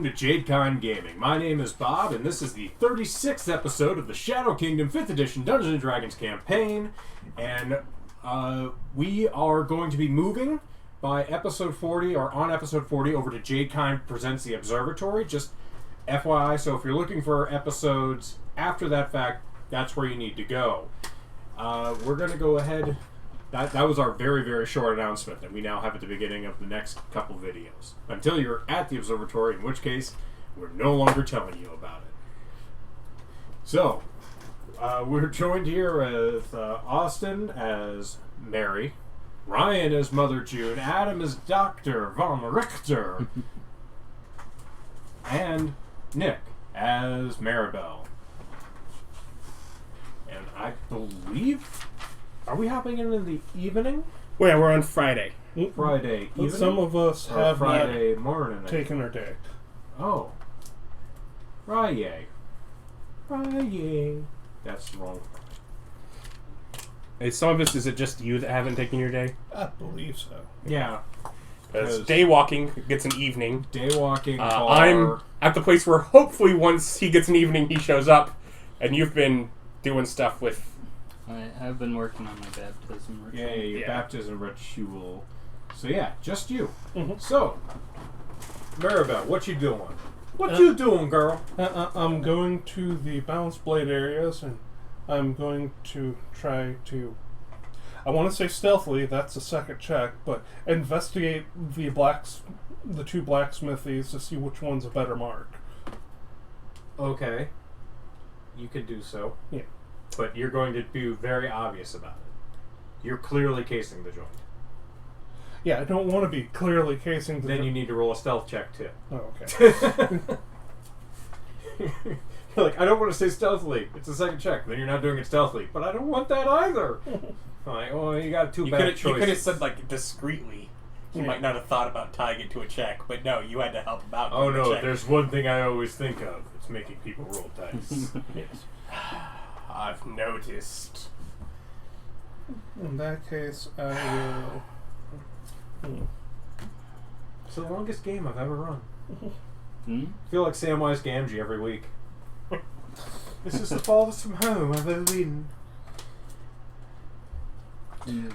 welcome to Jadekind Gaming. My name is Bob, and this is the 36th episode of the Shadow Kingdom 5th Edition Dungeons & Dragons campaign. And we are going to be moving by episode 40, or on episode 40, over to Jadekind Presents the Observatory. Just FYI, so if you're looking for episodes after that fact, that's where you need to go. We're going to go ahead... That was our very, very short announcement that we now have at the beginning of the next couple videos. Until you're at the observatory, in which case, we're no longer telling you about it. So, we're joined here with Austin as Mary, Ryan as Mother June, Adam as Dr. Von Richter, and Nick as Maribel. And I believe... Are we hopping in the evening? Well, yeah, we're on Friday. Friday evening? Some of us have Friday morning. Taken our day. Oh. Friday. Friday. That's wrong. Hey, some of us, is it just you that haven't taken your day? I believe so. Yeah. Because day walking gets an evening. Day walking. I'm at the place where hopefully once he gets an evening, he shows up, and you've been doing stuff with... I've been working on my baptism ritual. Yeah, your baptism ritual. So yeah, just you. Mm-hmm. So, Maribel, what you doing? What you doing, girl? I'm going to the balanced blade areas, and I'm going to try to... I want to say stealthily, that's a second check, but investigate the two blacksmithies to see which one's a better mark. Okay. You can do so. Yeah. But you're going to be very obvious about it. You're clearly casing the joint. Yeah, I don't want to be clearly casing the Then you need to roll a stealth check, too. Oh, okay. You're like, I don't want to say stealthily. It's a second check. Then you're not doing it stealthily. But I don't want that either. I'm like, well, you got two bad choices. You could have said, like, discreetly. You might not have thought about tying it to a check, but no, you had to help him out. Oh, no, there's one thing I always think of. It's making people roll dice. Yes. I've noticed. In that case, I will... It's the longest game I've ever run. Hmm? I feel like Samwise Gamgee every week. This is the farthest from home I've ever been.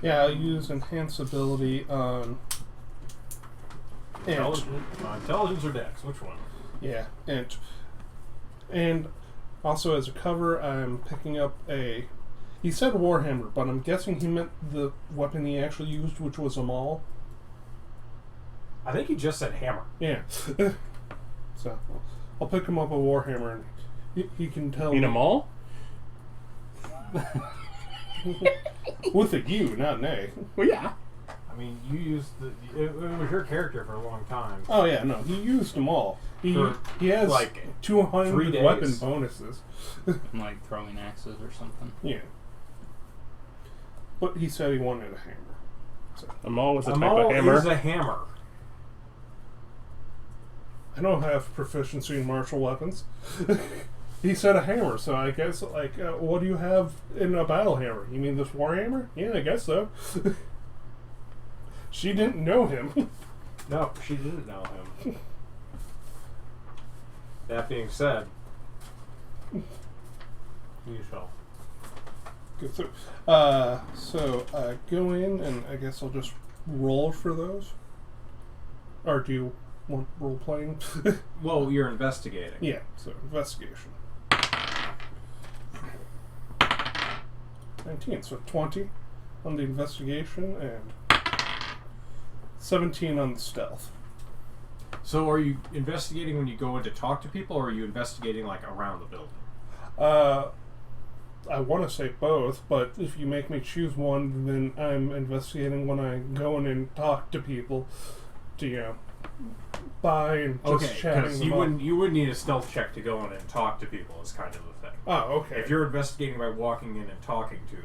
Yeah, I'll use enhance ability on... Intelligence or Dex? Which one? Yeah, and also as a cover, I'm picking up a... He said Warhammer, but I'm guessing he meant the weapon he actually used, which was a maul. I think he just said hammer. Yeah. So, I'll pick him up a Warhammer, and he can tell You mean a me... mall? With a U, not an A. Well, yeah. I mean, you used it was your character for a long time. Oh yeah, no, he used them all. He has like 200 3 days. weapon bonuses. Like throwing axes or something. Yeah. But he said he wanted a hammer. So. A mall was a type maul of hammer. is a hammer. I don't have proficiency in martial weapons. He said a hammer, so I guess, like, what do you have in a battle hammer? You mean this warhammer? Yeah, I guess so. She didn't know him. No, she didn't know him. That being said, you shall. Good. So go in, and I guess I'll just roll for those. Or do you want role playing? Well, you're investigating. Yeah, so investigation. 19, so 20 on the investigation and 17 on the stealth. So are you investigating when you go in to talk to people, or are you investigating like around the building? I want to say both, but if you make me choose one, then I'm investigating when I go in and talk to people to, you know, buy and just chatting because them you wouldn't need a stealth check to go in and talk to people is kind of the thing. Oh, okay. If you're investigating by walking in and talking to them.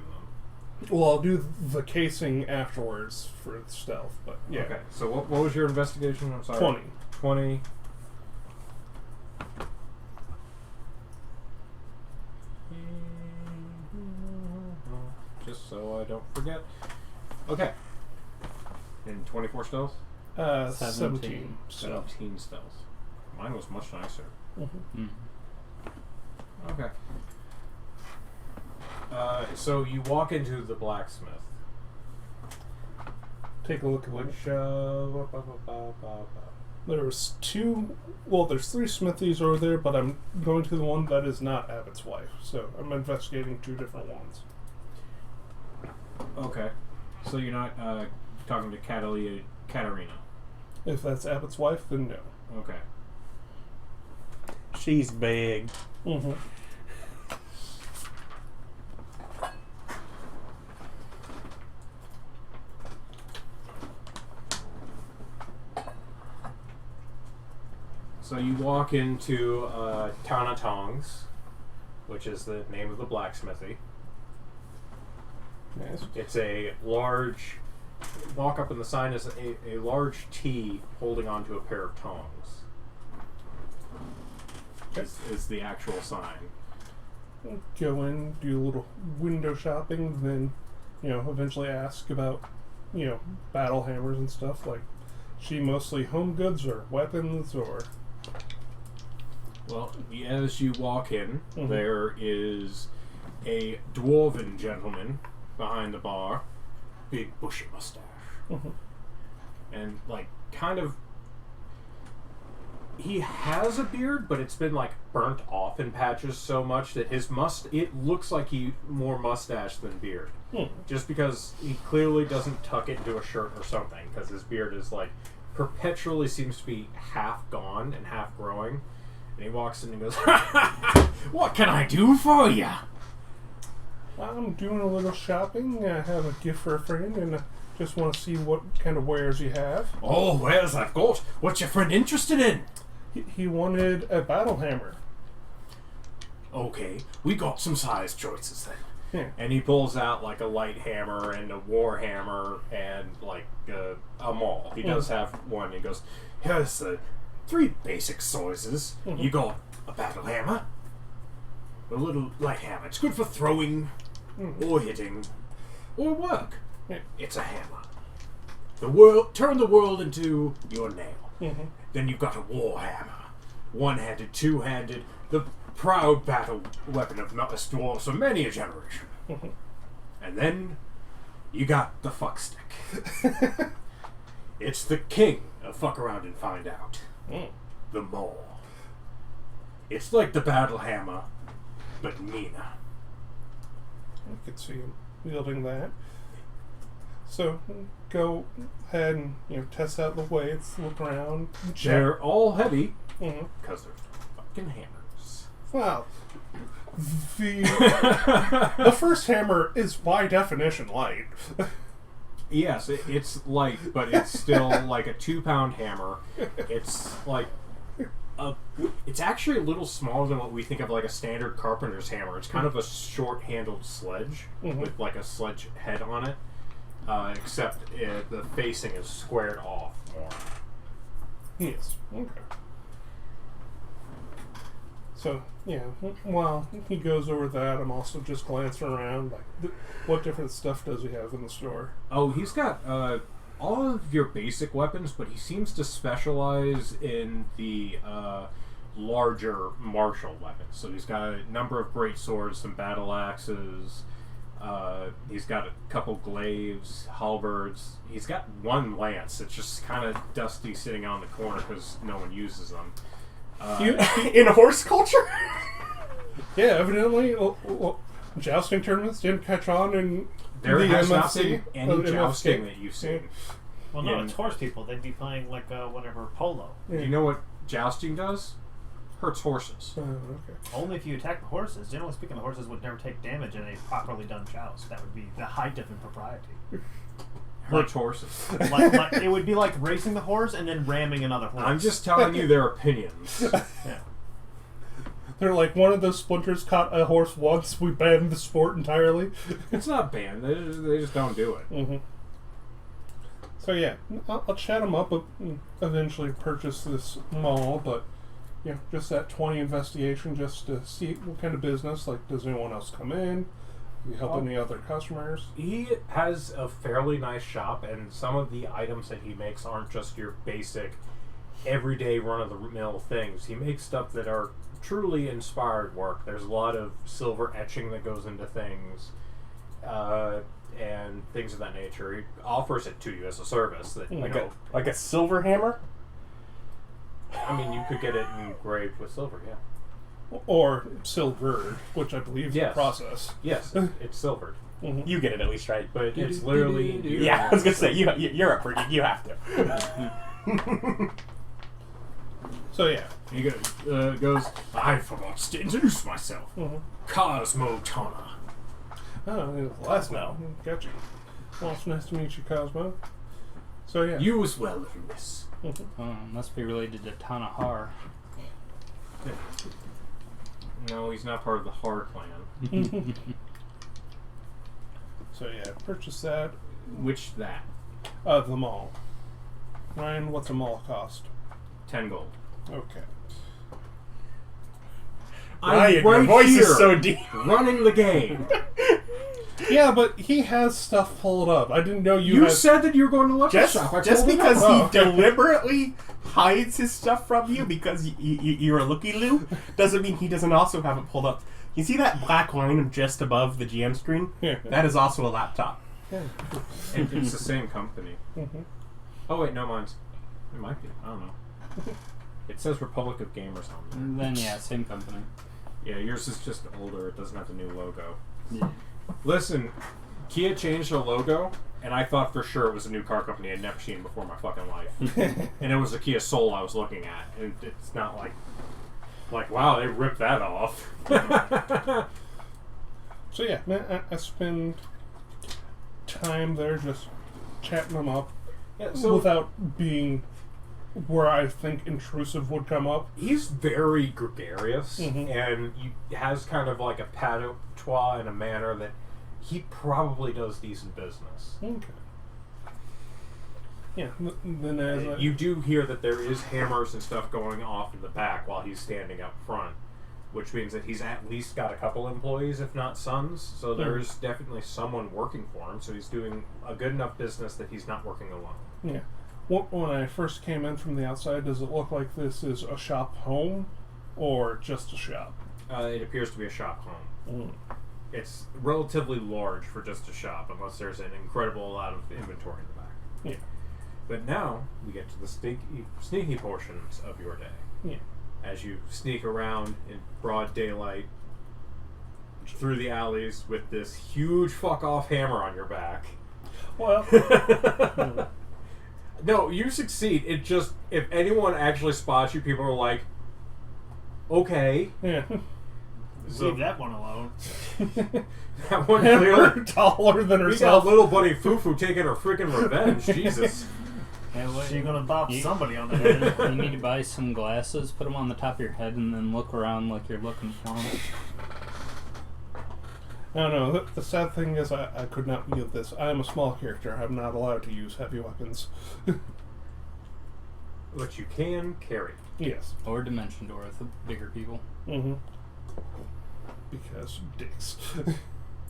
Well, I'll do the casing afterwards for stealth, but yeah. Okay, so what was your investigation? I'm sorry. 20. 20. Just so I don't forget. Okay. And 24 stealth? 17. 17 stealth. Mine was much nicer. Mm-hmm. Okay. So you walk into the blacksmith. Take a look at Which, There's there's 3 smithies over there, but I'm going to the one that is not Abbott's wife. So I'm investigating 2 different ones. Okay. So you're not talking to Katarina. If that's Abbott's wife, then no. Okay. She's big. Mm-hmm. So you walk into Tanatongs, which is the name of the blacksmithy. Yes. It's a large... Walk up and the sign is a large T holding onto a pair of tongs. Is the actual sign. Go in, do a little window shopping, then, eventually ask about, battle hammers and stuff. Like, she mostly home goods or weapons or... Well, as you walk in, Mhm. there is a dwarven gentleman behind the bar. Big bushy mustache. Mhm. And, kind of... He has a beard, but it's been, burnt off in patches so much that it looks like he more mustache than beard. Just because he clearly doesn't tuck it into a shirt or something, because his beard is, perpetually seems to be half gone and half growing. And he walks in and goes, "What can I do for ya?" I'm doing a little shopping. I have a gift for a friend, and I just want to see what kind of wares you have. "Oh, wares I've got. What's your friend interested in?" He wanted a battle hammer. "Okay, we got some size choices then." Yeah. And he pulls out a light hammer and a war hammer and a maul. He does have one. He goes, "Here's the 3 basic sizes. You got a battle hammer, a little light hammer. It's good for throwing or hitting or work. Yeah. It's a hammer. Turn the world into your nail. Mm-hmm. Then you've got a war hammer, 1-handed, 2-handed, the proud battle weapon of not a dwarves for many a generation. Mm-hmm. And then you got the fuck stick. It's the king of fuck around and find out. The maul. It's like the battle hammer, but meaner." I could see him wielding that. So go ahead and test out the weights, look around, check. They're all heavy Mhm. because they're fucking hammers. Well, the first hammer is by definition light. Yes, it's light, but it's still like a 2-pound hammer. It's it's actually a little smaller than what we think of a standard carpenter's hammer. It's kind of a short-handled sledge with a sledge head on it, except the facing is squared off more. Yes. Okay. So, yeah, while he goes over that, I'm also just glancing around, what different stuff does he have in the store? Oh, he's got all of your basic weapons, but he seems to specialize in the larger martial weapons. So he's got a number of great swords, some battle axes. He's got a couple glaives, halberds. He's got 1 lance. It's just kind of dusty sitting on the corner because no one uses them. In horse culture? Yeah, evidently, jousting tournaments didn't catch on in There the has not MFC, been any MFC. jousting that you've seen. Well, no, Yeah. it's horse people. They'd be playing whatever polo. Yeah. You know what jousting does? Hurts horses. Okay. Only if you attack the horses. Generally speaking, the horses would never take damage in a properly done joust. That would be the height of impropriety. Hurts horses. like it would be like racing the horse and then ramming another horse. I'm just telling you their opinions. Yeah. They're like, one of those splinters caught a horse once, we banned the sport entirely. It's not banned. They just don't do it. Mm-hmm. So yeah, I'll chat him up and eventually purchase this mall, but just that 20 investigation just to see what kind of business, does anyone else come in? Do you help any other customers? He has a fairly nice shop, and some of the items that he makes aren't just your basic everyday run-of-the-mill things. He makes stuff that are truly inspired work. There's a lot of silver etching that goes into things, and things of that nature. He offers it to you as a service. That Like a silver hammer? I mean, you could get it engraved with silver, yeah. Or silvered, which I believe is the Yes. process. Yes, it's silvered. You get it at least, right? But it's literally... Yeah, I was going to say, you're up for it. You have to. So yeah. He goes, I forgot to introduce myself. Cosmotona. Oh, last now. Gotcha. Well, it's nice to meet you, Cosmo. So yeah. You as well, Lewis. Oh, must be related to Tanahar. No, he's not part of the Har clan. So yeah, purchase that. Which that? The mall. Ryan, what's a mall cost? 10 gold. Okay. Ryan, I'm your right voice here, is so deep. running the game. Yeah, but he has stuff pulled up. I didn't know you You had... said that you were going to look Just shop. I just told him because no. he deliberately hides his stuff from you because you're a looky-loo doesn't mean he doesn't also have it pulled up. You see that black line just above the GM screen? Yeah. That is also a laptop. It's the same company. Oh wait, no, mine's. It might be. I don't know. It says Republic of Gamers on there. Then yeah, same company. Yeah, yours is just older. It doesn't have the new logo. Yeah. Listen, Kia changed their logo, and I thought for sure it was a new car company I'd never seen before in my fucking life. And it was a Kia Soul I was looking at, and it's not like wow, they ripped that off. So yeah, man, I spend time there just chatting them up Yeah, so without being where I think intrusive would come up. he's very gregarious, Mhm. and he has kind of like a patois and a manner that he probably does decent business. Okay. Yeah, then as I... You do hear that there is hammers and stuff going off in the back while he's standing up front, which means that he's at least got a couple employees, if not sons. So there's definitely someone working for him. So he's doing a good enough business that he's not working alone. Yeah. When I first came in from the outside, does it look like this is a shop home or just a shop? It appears to be a shop home. Mm. It's relatively large for just a shop, unless there's an incredible amount of inventory in the back. Yeah. But now we get to the sneaky portions of your day. Yeah. As you sneak around in broad daylight through the alleys with this huge fuck off hammer on your back. Well, No, you succeed. It just, if anyone actually spots you, people are like, okay. yeah. Leave that one alone. That one Hammer clearly. taller than We herself. got little buddy Fufu taking her freaking revenge. Jesus. Yeah, well, So you're gonna bop you- somebody on the head. You need to buy some glasses, put them on the top of your head, and then look around like you're looking for them. I don't know. The sad thing is I could not wield this. I am a small character. I'm not allowed to use heavy weapons. But you can carry. Yes. Or Dimension Door with the bigger people. Mm-hmm. Because dicks.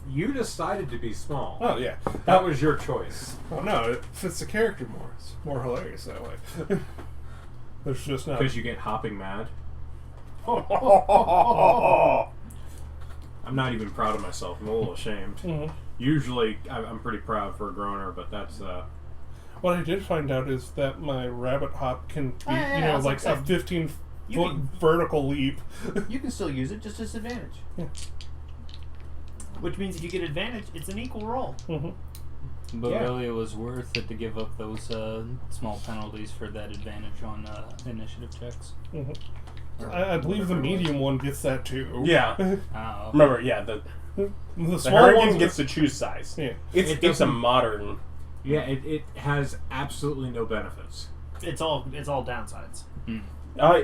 You decided to be small. Oh, yeah. That was your choice. Oh, no. It fits the character more. It's more hilarious that way. There's just not... Because you get hopping mad. I'm not even proud of myself. I'm a little ashamed. Mhm. Usually, I'm pretty proud for a groaner, but that's What I did find out is that my rabbit hop can be, yeah, you know, that's like a what I'm 15 You foot can- vertical leap. You can still use it, just disadvantage. Yeah. Which means if you get advantage, it's an equal roll. Mm-hmm. But Yeah. really, it was worth it to give up those small penalties for that advantage on initiative checks. Mm-hmm. I believe the medium one gets that too. Yeah. Oh, Remember, yeah, the The small Hurricane one gets to choose size. Yeah. It's a doesn't- modern. yeah. It has absolutely no benefits. It's all downsides.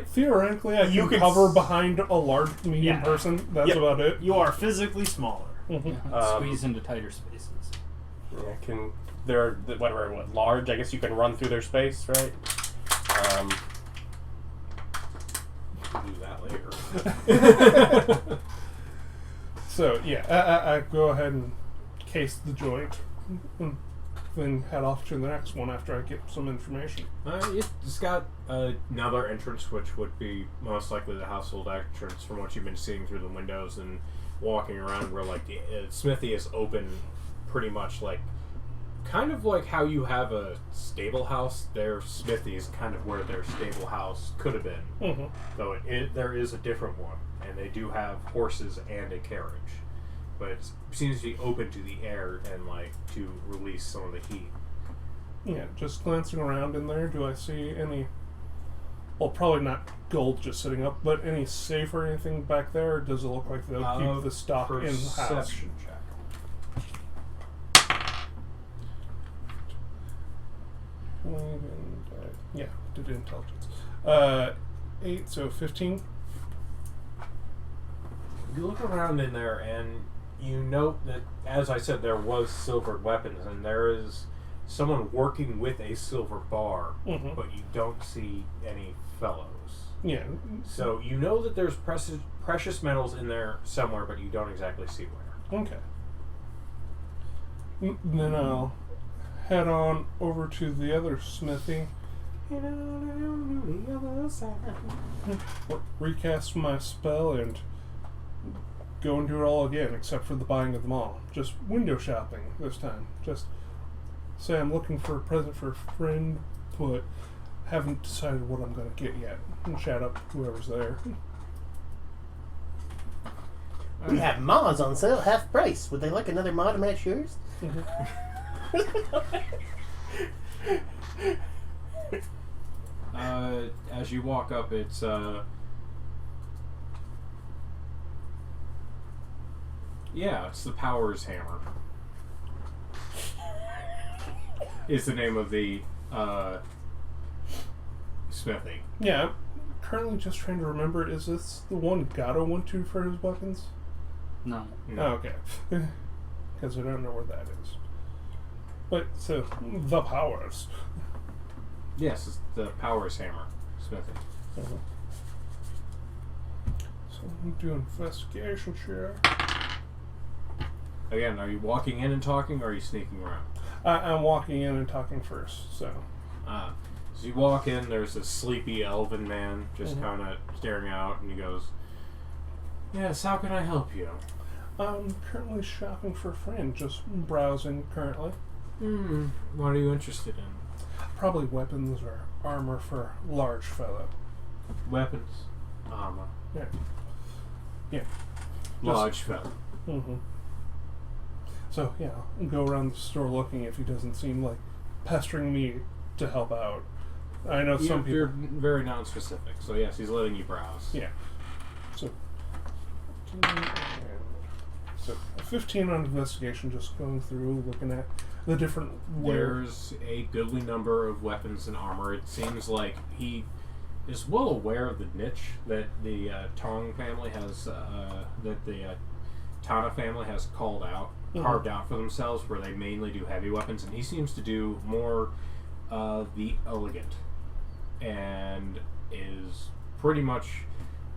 Theoretically, I You can could cover s- behind a large medium Yeah. person. That's Yep. about it. You are physically smaller. squeeze into tighter spaces. Yeah, they're what large? I guess you can run through their space, right? We'll do that later. So yeah, I go ahead and case the joint. then head off to the next one after I get some information. It's got another entrance, which would be most likely the household entrance from what you've been seeing through the windows and walking around, where like the smithy is open pretty much like kind of like how you have a stable house. Their smithy is kind of where their stable house could have been, though there is a different one, and they do have horses and a carriage, but it seems to be open to the air and like to release some of the heat. Yeah, just glancing around in there, do I see any, well, probably not gold just sitting up, but any safe or anything back there, or does it look like they'll keep the stock in the house? Perception check. Yeah, did intelligence. 8, so 15. You look around in there and you note that, as I said, there was silvered weapons, and there is someone working with a silver bar, but you don't see any fellows. Yeah. So you know that there's precious metals in there somewhere, but you don't exactly see where. Okay. Then I'll head on over to the other smithy. Recast my spell and go and do it all again, except for the buying of them all. Just window shopping this time. Just say I'm looking for a present for a friend, but haven't decided what I'm going to get yet. And chat up whoever's there. We have Ma's on sale, half price. Would they like another Ma to match yours? As you walk up, it's it's the Powers Hammer. Is the name of the smithy. Yeah, I'm currently just trying to remember, is this the one Gato went to for his weapons? No. No. Oh, okay. Because I don't know where that is. But, so, the Powers. Yes, it's the Powers Hammer smithy. So, I'm doing investigation check. Again, are you walking in and talking, or are you sneaking around? I'm walking in and talking first, so. As you walk in, there's a sleepy elven man just kind of staring out, and he goes, "Yes, how can I help you?" I'm currently shopping for a friend, just browsing currently. What are you interested in? Probably weapons or armor for a large fellow. Weapons, armor, Yeah. Yeah. large fellow. So, yeah, I'll go around the store looking if he doesn't seem like pestering me to help out. I know some people... You're very non-specific, so yes, he's letting you browse. Yeah. So, 15 on investigation, just going through, looking at the different wares. There's a goodly number of weapons and armor. It seems like he is well aware of the niche that the Tong family has, that the Tana family has carved out for themselves, where they mainly do heavy weapons, and he seems to do more of the elegant, and is pretty much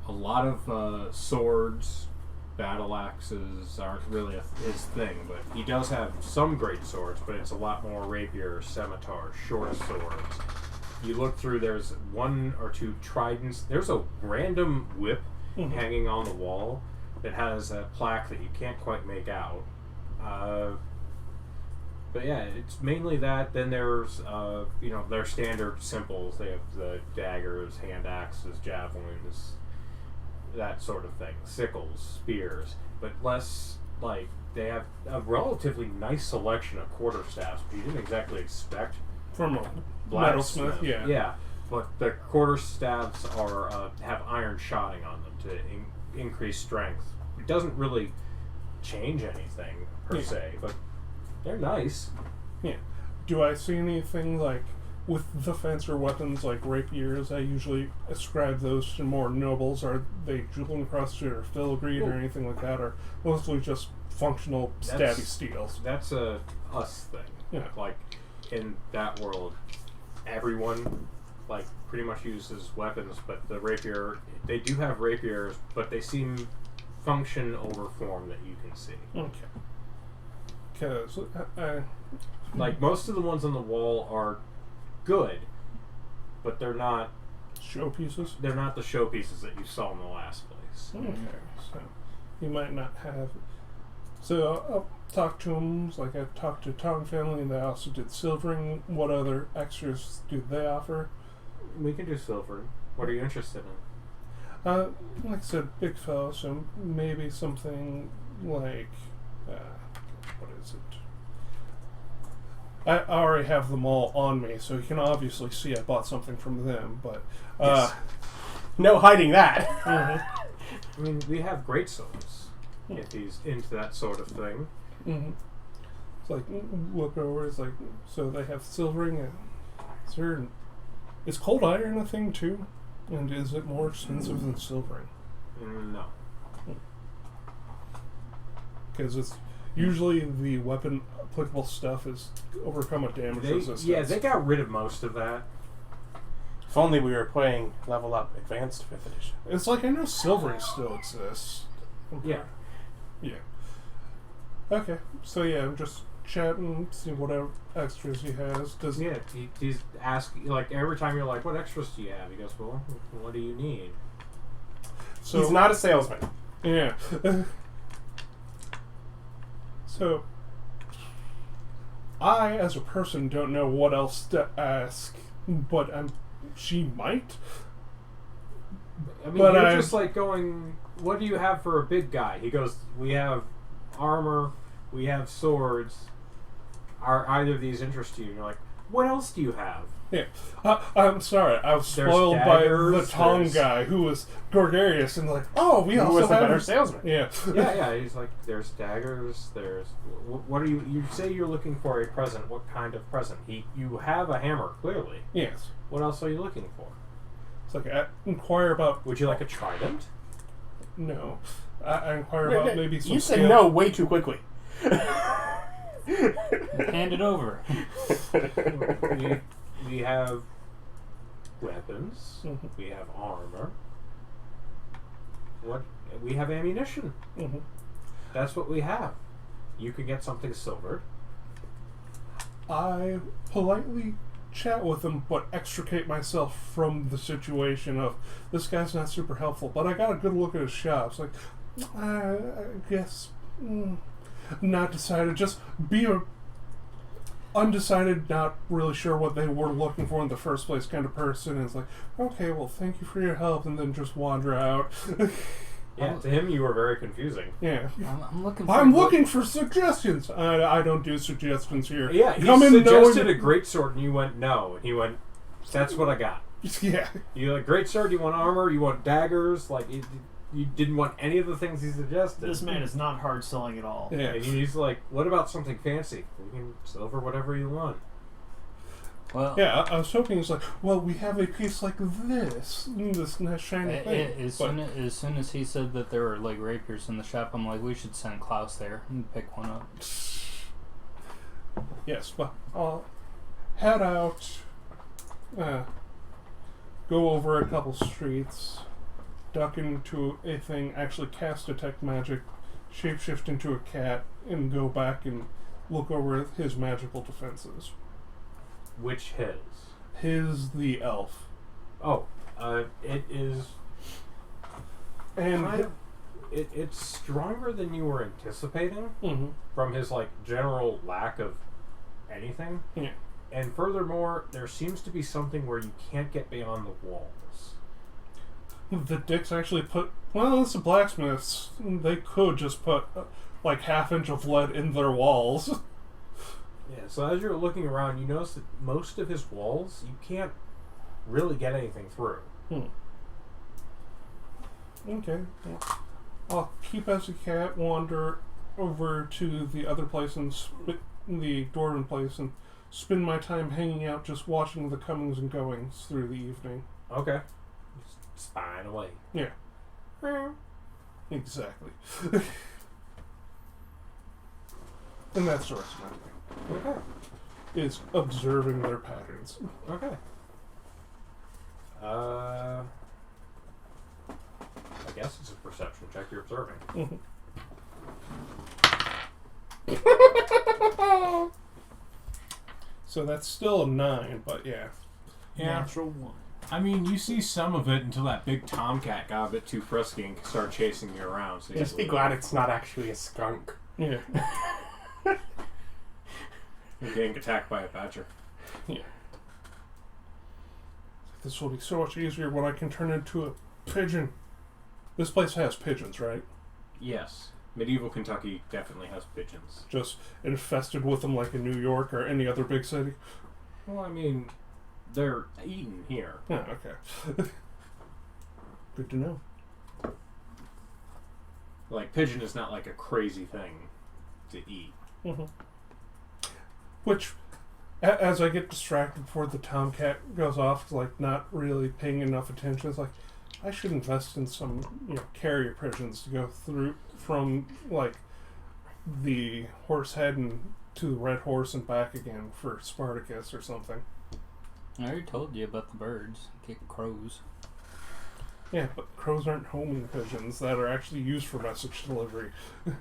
a lot of swords. Battle axes aren't really his thing, but he does have some great swords, but it's a lot more rapier, scimitars, short swords. You look through, there's 1 or 2 tridents. There's a random whip hanging on the wall that has a plaque that you can't quite make out. But yeah, it's mainly that. Then there's, their standard simples. They have the daggers, hand axes, javelins, that sort of thing. Sickles, spears, but less, like, they have a relatively nice selection of quarterstaffs, but you didn't exactly expect From a blacksmith. metalsmith, yeah. Yeah, but the quarterstaffs are have iron shotting on them to increase strength. It doesn't really change anything per se, but they're nice. Yeah. Do I see anything like with the fancier weapons like rapiers? I usually ascribe those to more nobles. Are they jewel encrusted or filigreed or anything like that, or mostly just functional stabby steels? That's a us thing. Yeah. Like in that world, everyone like pretty much uses weapons, but the rapier, they do have rapiers, but they seem function over form that you can see. Okay. because Like, most of the ones on the wall are good, but they're not showpieces. the showpieces that you saw in the last place. Okay, so you might not have. So I'll talk to them. Like I talked to Tong family, and they also did silvering. What other extras do they offer? We can do silver. What are you interested in? Like I said, big fellow. So maybe something like what is it? I already have them all on me, so you can obviously see I bought something from them. But Yes. No hiding that. mhm. I mean, we have great swords. If he's into that sort of thing. Mm-hmm. It's like look over. It's like so they have silvering. Is cold iron a thing too? And is it more expensive than silvering? No. Because it's usually the weapon applicable stuff is overcome with damage resistance. Yeah, they got rid of most of that. If only we were playing Level Up Advanced 5th Edition. It's like I know silvering still exists. Yeah. Yeah. Okay. So yeah, I'm just chatting, see whatever extras he has. Does Yeah, he's asking, like, every time you're like, what extras do you have? He goes, well, what do you need? so He's not a salesman. yeah. So I, as a person, don't know what else to ask, but she might. I mean, But you're I- just like going, what do you have for a big guy? He goes, we have armor, we have swords. Are either of these interest you? And you're like, what else do you have? Yeah, I'm sorry. I was There's spoiled by the daggers, Tong there's- guy who was gregarious and like, oh, we Who also was the have better salesman? Yeah, Yeah. He's like, there's daggers. There's what are you? You say you're looking for a present. What kind of present? You have a hammer, clearly. yes. What else are you looking for? It's like I inquire about. Would you like a trident? No, I inquire about maybe some. You said skill- no way too quickly. Hand it over. we have weapons. Mhm. We have armor. What? We have ammunition. Mhm. That's what we have. You can get something silvered. I politely chat with him, but extricate myself from the situation of this guy's not super helpful. But I got a good look at his shop. It's like, I guess not decided. Just be a undecided, not really sure what they were looking for in the first place kind of person. And it's like, okay, well, thank you for your help, and then just wander out. Yeah, to him you were very confusing. Yeah. I'm looking for I'm looking for suggestions. I don't do suggestions here. Yeah, he Come in suggested knowing- a great sword, and you went no. And he went, that's what I got. Yeah. You like great sword? You want armor? You want daggers? Like you didn't want any of the things he suggested. This man is not hard selling at all. Yeah. And he's like, what about something fancy? We can silver whatever you want. Well, Yeah, I was hoping it's like, well, we have a piece like this nice shiny thing. as But soon as he said that there were like rapiers in the shop, I'm like, we should send Klaus there and pick one up. yes, but I'll head out, go over a couple streets, duck into a thing, actually cast detect magic, shapeshift into a cat, and go back and look over his magical defenses. Which his? His the elf. Oh, it is. And Kind of, it's stronger than you were anticipating Mhm. from his like general lack of anything. Yeah. And furthermore, there seems to be something where you can't get beyond the walls. The dicks actually put. Well, it's the blacksmiths. They could just put like half-inch of lead in their walls. Yeah, so as you're looking around, you notice that most of his walls, you can't really get anything through. Okay. Yeah. I'll keep as a cat, wander over to the other place and the dwarven place, and spend my time hanging out, just watching the comings and goings through the evening. Okay. Just spying away. Yeah. Exactly. And that's the rest of my day. Okay. Is observing their patterns. Okay. I guess it's a perception check you're observing. So that's still a 9, but yeah. Yeah. Natural 1. I mean, you see some of it until that big tomcat got a bit too frisky and started chasing you around. So you Just be glad it's not actually a skunk. Yeah. You're getting attacked by a badger. This will be so much easier when I can turn into a pigeon. This place has pigeons, right? Yes. Medieval Kentucky definitely has pigeons. Just infested with them like in New York or any other big city? Well, I mean, they're eaten here. Yeah, okay. Good to know. Like, pigeon is not like a crazy thing to eat. Mm-hmm. Which, as I get distracted before the tomcat goes off, like not really paying enough attention, it's like, I should invest in some, carrier pigeons to go through from, like, the horse head and to the red horse and back again for Spartacus or something. I already told you about the birds. Kick crows. Yeah, but crows aren't homing pigeons that are actually used for message delivery.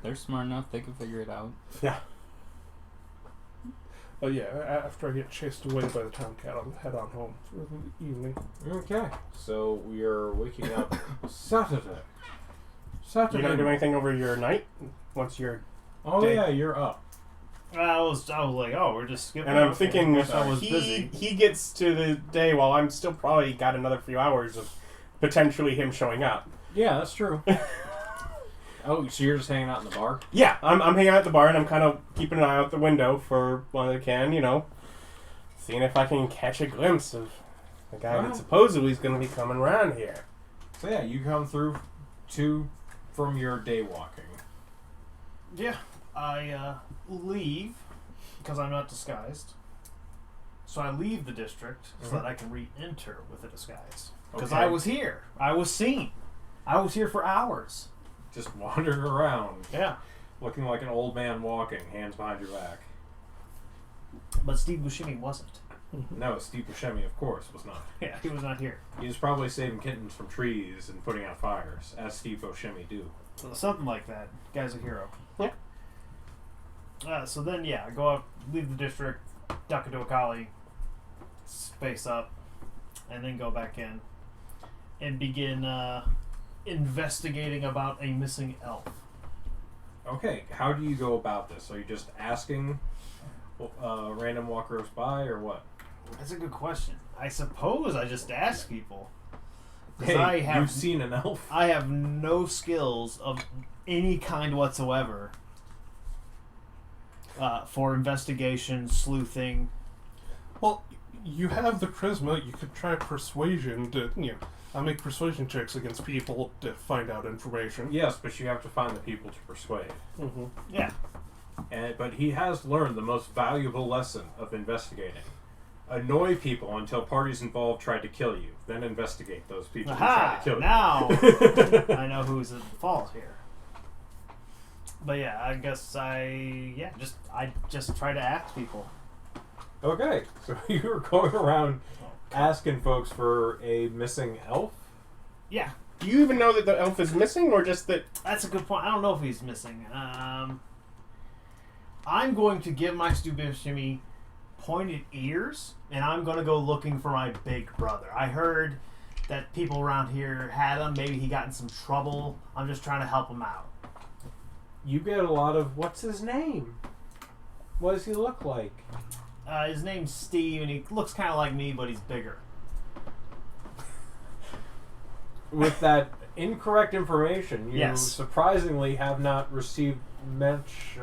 They're smart enough, they can figure it out. Yeah. But yeah, after I get chased away by the tomcat, I'll head on home for the evening. Okay, so we are waking up Saturday. You don't do anything over your night? Once you're... Oh day. yeah, you're up. I was like, oh, we're just skipping. And I'm over. thinking I guess I was busy. he gets to the day while I'm still probably got another few hours of potentially him showing up. Yeah, that's true. Oh, so you're just hanging out in the bar? Yeah, I'm hanging out at the bar and I'm kind of keeping an eye out the window for when I can, seeing if I can catch a glimpse of the guy that supposedly is going to be coming around here. So yeah, you come through from your day walking. Yeah, I leave because I'm not disguised. So I leave the district so that I can re-enter with a disguise. Because Okay. I was here. I was seen. I was here for hours. Just wandering around, Yeah. looking like an old man walking, hands behind your back. But Steve Buscemi wasn't. No, Steve Buscemi, of course, was not. Yeah, he was not here. He was probably saving kittens from trees and putting out fires, as Steve Buscemi do. So something like that. Guy's a hero. Yeah. So then, I go up, leave the district, duck into a collie, space up, and then go back in and begin investigating about a missing elf. Okay, how do you go about this? Are you just asking random walkers by, or what? That's a good question. I suppose I just ask people. 'Cause Hey, I you've seen an elf? I have no skills of any kind whatsoever for investigation, sleuthing. Well, you have the charisma. You could try persuasion to, I'll make persuasion checks against people to find out information. Yes, but you have to find the people to persuade. Mm-hmm. Yeah. But he has learned the most valuable lesson of investigating. Annoy people until parties involved try to kill you. Then investigate those people who try Aha! to kill you. Now I know who's at fault here. But yeah, I guess I just try to ask people. Okay, so you were going around asking folks for a missing elf? Yeah, Do you even know that the elf is missing, or just that... that's a good point. I don't know if he's missing. I'm going to give my Stu Buscemi pointed ears, and I'm going to go looking for my big brother. I heard that people around here had him. Maybe he got in some trouble. I'm just trying to help him out. You get a lot of, what's his name? What does he look like? His name's Steve, and he looks kind of like me, but he's bigger. With that incorrect information, you Yes. surprisingly have not received much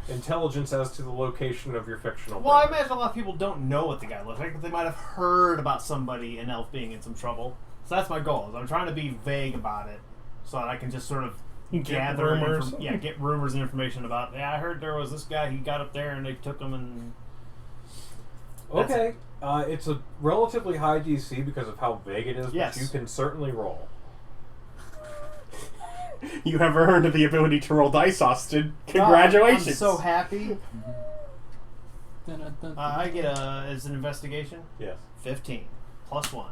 intelligence as to the location of your fictional Well, I brother. imagine a lot of people don't know what the guy looks like, but they might have heard about somebody, an elf, being in some trouble. So that's my goal. Is I'm trying to be vague about it, so that I can just sort of gather rumors. get rumors and information about. Yeah, I heard there was this guy. He got up there and they took him and. That's Okay, it's a relatively high DC because of how vague it is, Yes. but you can certainly roll. You have earned the ability to roll dice, Austin. Congratulations. I'm so happy. Dun-dun-dun. I get as an investigation, Yes. 15 plus 1.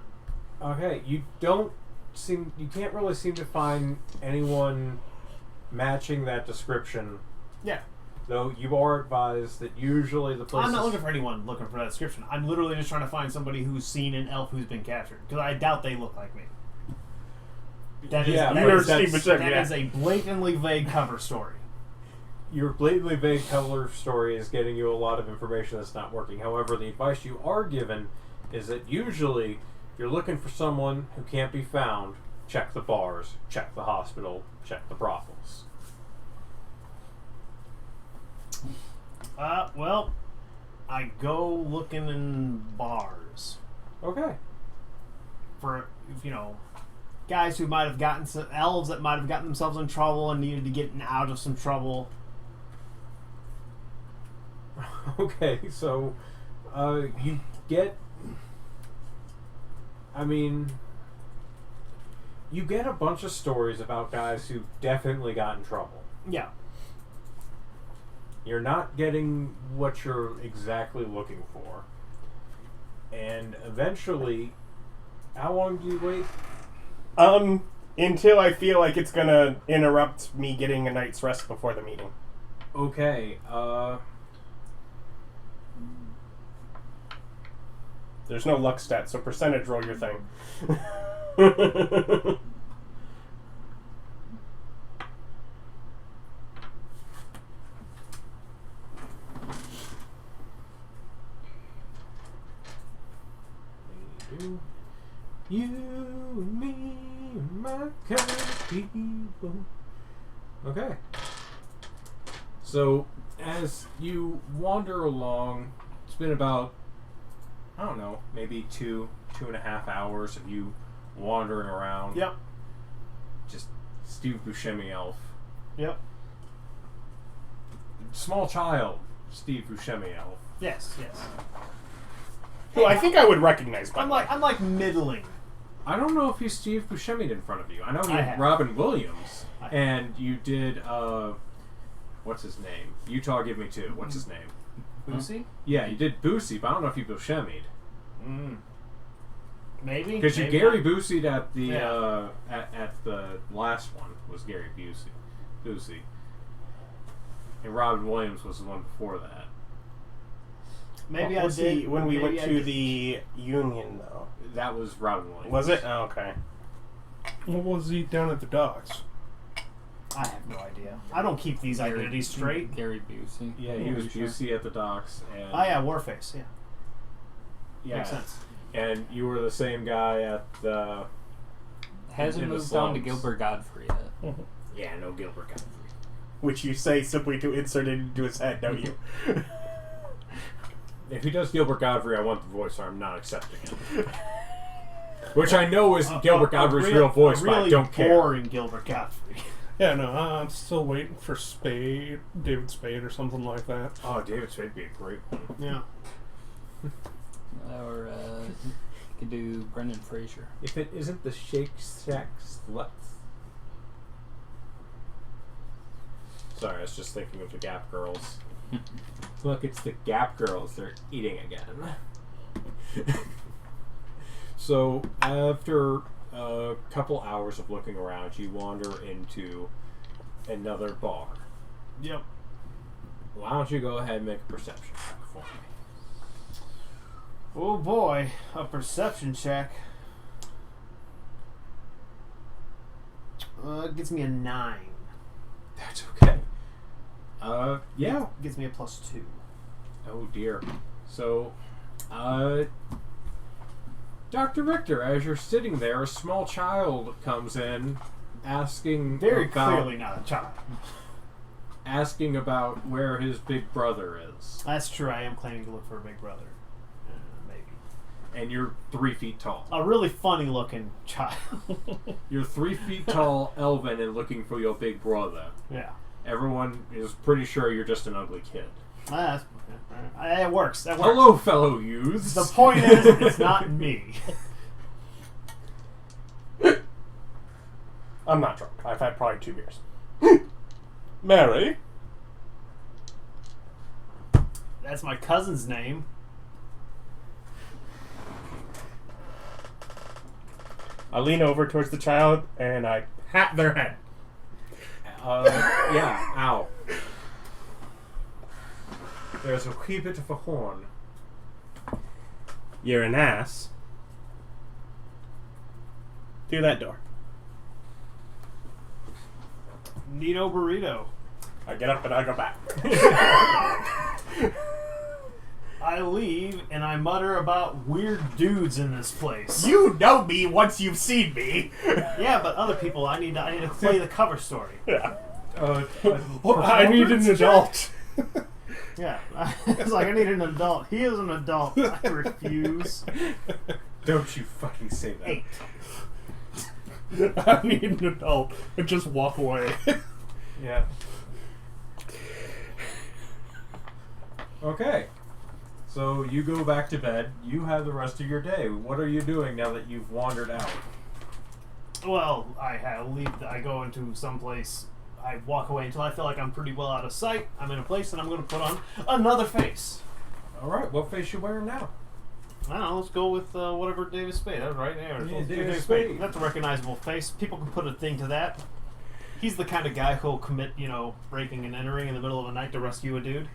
Okay, you can't really seem to find anyone matching that description. Yeah. Though you are advised that usually the places... I'm not looking for anyone looking for that description. I'm literally just trying to find somebody who's seen an elf who's been captured. Because I doubt they look like me. That is, Yeah, that you're is- Steve Buscemi, that yeah. is a blatantly vague cover story. Your blatantly vague color story is getting you a lot of information that's not working. However, the advice you are given is that usually, if you're looking for someone who can't be found, check the bars, check the hospital, check the brothels. Well, I go looking in bars Okay. for, guys who might have gotten elves that might have gotten themselves in trouble and needed to get out of some trouble. Okay, so you get... you get a bunch of stories about guys who definitely got in trouble. Yeah. You're not getting what you're exactly looking for. And eventually, how long do you wait? Until I feel like it's gonna interrupt me getting a night's rest before the meeting. Okay, There's no luck stat, so percentage roll your thing. you and me, my kind of people. Okay. So, as you wander along, it's been about, I don't know, maybe 2.5 hours of you wandering around. Yep. Just Steve Buscemi elf. Yep. Small child, Steve Buscemi elf. Yes. Yes. Who I think I would recognize by I'm like middling. I don't know if you Steve Buscemi'd in front of you. I know you I have. Robin Williams, I have. and you did, what's his name? Utah Give Me Two. What's his name? Boosie? Yeah, you did Boosie, but I don't know if you Buscemi'd. Maybe. Because you maybe Gary not. Busey'd at the, Yeah. at the last one was Gary Busey. And Robin Williams was the one before that. Maybe What I was did. he when we maybe went I to did. the Union, though? That was Robin Williams. Was it? Oh, okay. What was he down at the docks? I have no idea. I don't keep these identities straight. Gary Busey. Yeah, he was Sure. Busey at the docks. And Oh yeah, Warface. Yeah. yeah. Makes sense. And you were the same guy at the... Hasn't in the moved on to slums. Gilbert Godfrey yet. Yeah, no Gilbert Godfrey. Which you say simply to insert it into his head, don't you? If he does Gilbert Godfrey, I want the voice, or I'm not accepting it. Which I know is Gilbert Godfrey's real voice, but I really don't care. boring Gilbert Godfrey. Yeah, no, I'm still waiting for David Spade or something like that. Oh, David Spade would be a great one. Yeah. Or you could do Brendan Fraser. If it isn't the Shake Shack Sluts. Sorry, I was just thinking of the Gap Girls. Look, it's the Gap Girls. They're eating again. So, after a couple hours of looking around, you wander into another bar. Yep. Why don't you go ahead and make a perception check for me? Oh boy, a perception check. Gets me a 9. That's okay. Yeah. Gets me a +2. Oh dear. So, Dr. Richter, as you're sitting there, a small child comes in asking Very about, clearly not a child. asking about where his big brother is. That's true. I am planning to look for a big brother. Maybe. And you're 3 feet tall. A really funny looking child. You're 3 feet tall, elven, and looking for your big brother. Yeah. Everyone is pretty sure you're just an ugly kid. It works. That works. Hello, fellow youths. The point is, it's not me. I'm not drunk. I've had probably 2 beers. Mary? That's my cousin's name. I lean over towards the child and I pat their head. Yeah, ow. There's a wee bit of a horn. You're an ass. Through that door. Nino burrito. I get up and I go back. I leave and I mutter about weird dudes in this place. You know me once you've seen me. Yeah, but other people, I need to play the cover story. Yeah. I need an adult. Yeah, it's like I need an adult. He is an adult. I refuse. Don't you fucking say that. 8. I need an adult. And just walk away. Yeah. Okay. So you go back to bed. You have the rest of your day. What are you doing now that you've wandered out? Well, I go into some place. I walk away until I feel like I'm pretty well out of sight. I'm in a place, and I'm going to put on another face. All right. What face you wearing now? I don't know. Let's go with whatever David Spade. That's right there. Yeah, Let's do David Spade. That's a recognizable face. People can put a thing to that. He's the kind of guy who'll commit, breaking and entering in the middle of the night to rescue a dude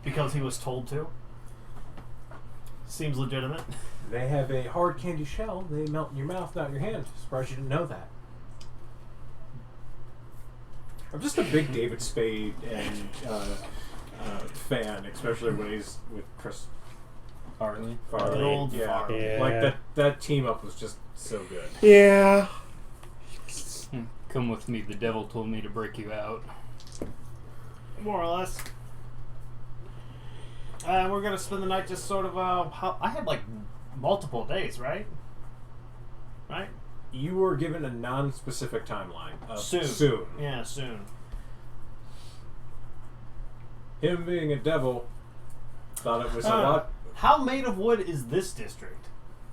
because he was told to. Seems legitimate. They have a hard candy shell. They melt in your mouth, not your hand. Surprised you didn't know that. I'm just a big David Spade and fan, especially when he's with Chris Farley. Farley. Good old Yeah. Farley. Yeah. Like that team up was just so good. Yeah. Come with me. The devil told me to break you out. More or less. We're going to spend the night just sort of... I had, multiple days, right? Right? You were given a non-specific timeline. Of Soon. Yeah, soon. Him being a devil thought it was a lot. How made of wood is this district?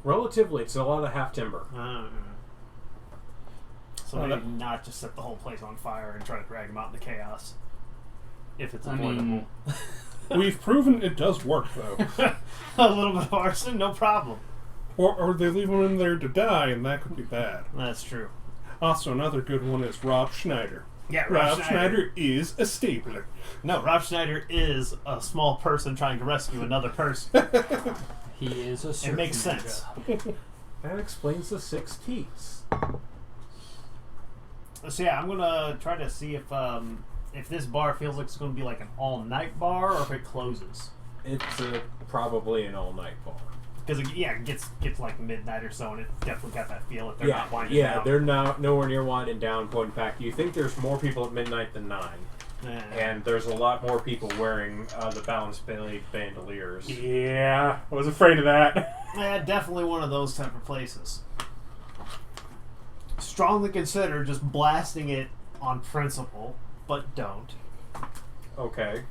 Relatively, it's a lot of half timber. So maybe not just set the whole place on fire and try to drag him out into chaos. If it's avoidable. We've proven it does work, though. A little bit of arson, no problem. Or they leave him in there to die, and that could be bad. That's true. Also, another good one is Rob Schneider. Yeah, Rob Schneider is a stapler. No, Rob Schneider is a small person trying to rescue another person. He is a It makes sense. That explains the 6 T's. So yeah, I'm gonna try to see if this bar feels like it's gonna be like an all-night bar or if it closes. It's probably an all-night bar. Because it gets like midnight or so, and it definitely got that feel that they're not winding down. They're nowhere near winding down. Point in fact, you think there's more people at midnight than 9, and there's a lot more people wearing the balance blade bandoliers. Yeah. I was afraid of that. Yeah, definitely one of those type of places. Strongly consider just blasting it on principle, but don't. Okay.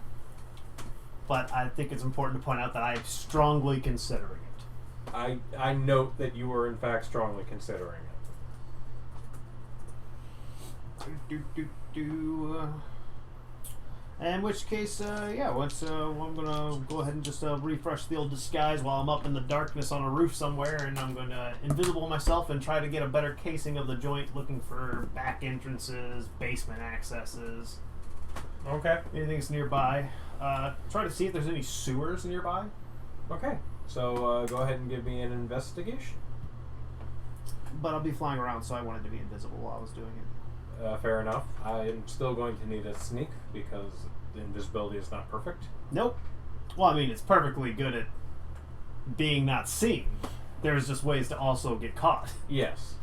But I think it's important to point out that I am strongly considering it. I note that you were in fact strongly considering it. In which case, once I'm gonna go ahead and just refresh the old disguise while I'm up in the darkness on a roof somewhere, and I'm gonna invisible myself and try to get a better casing of the joint, looking for back entrances, basement accesses, Okay. anything that's nearby. Try to see if there's any sewers nearby. Okay. So go ahead and give me an investigation. But I'll be flying around, so I wanted to be invisible while I was doing it. Fair enough. I am still going to need a sneak because the invisibility is not perfect. Nope. Well, I mean, it's perfectly good at being not seen. There's just ways to also get caught. Yes.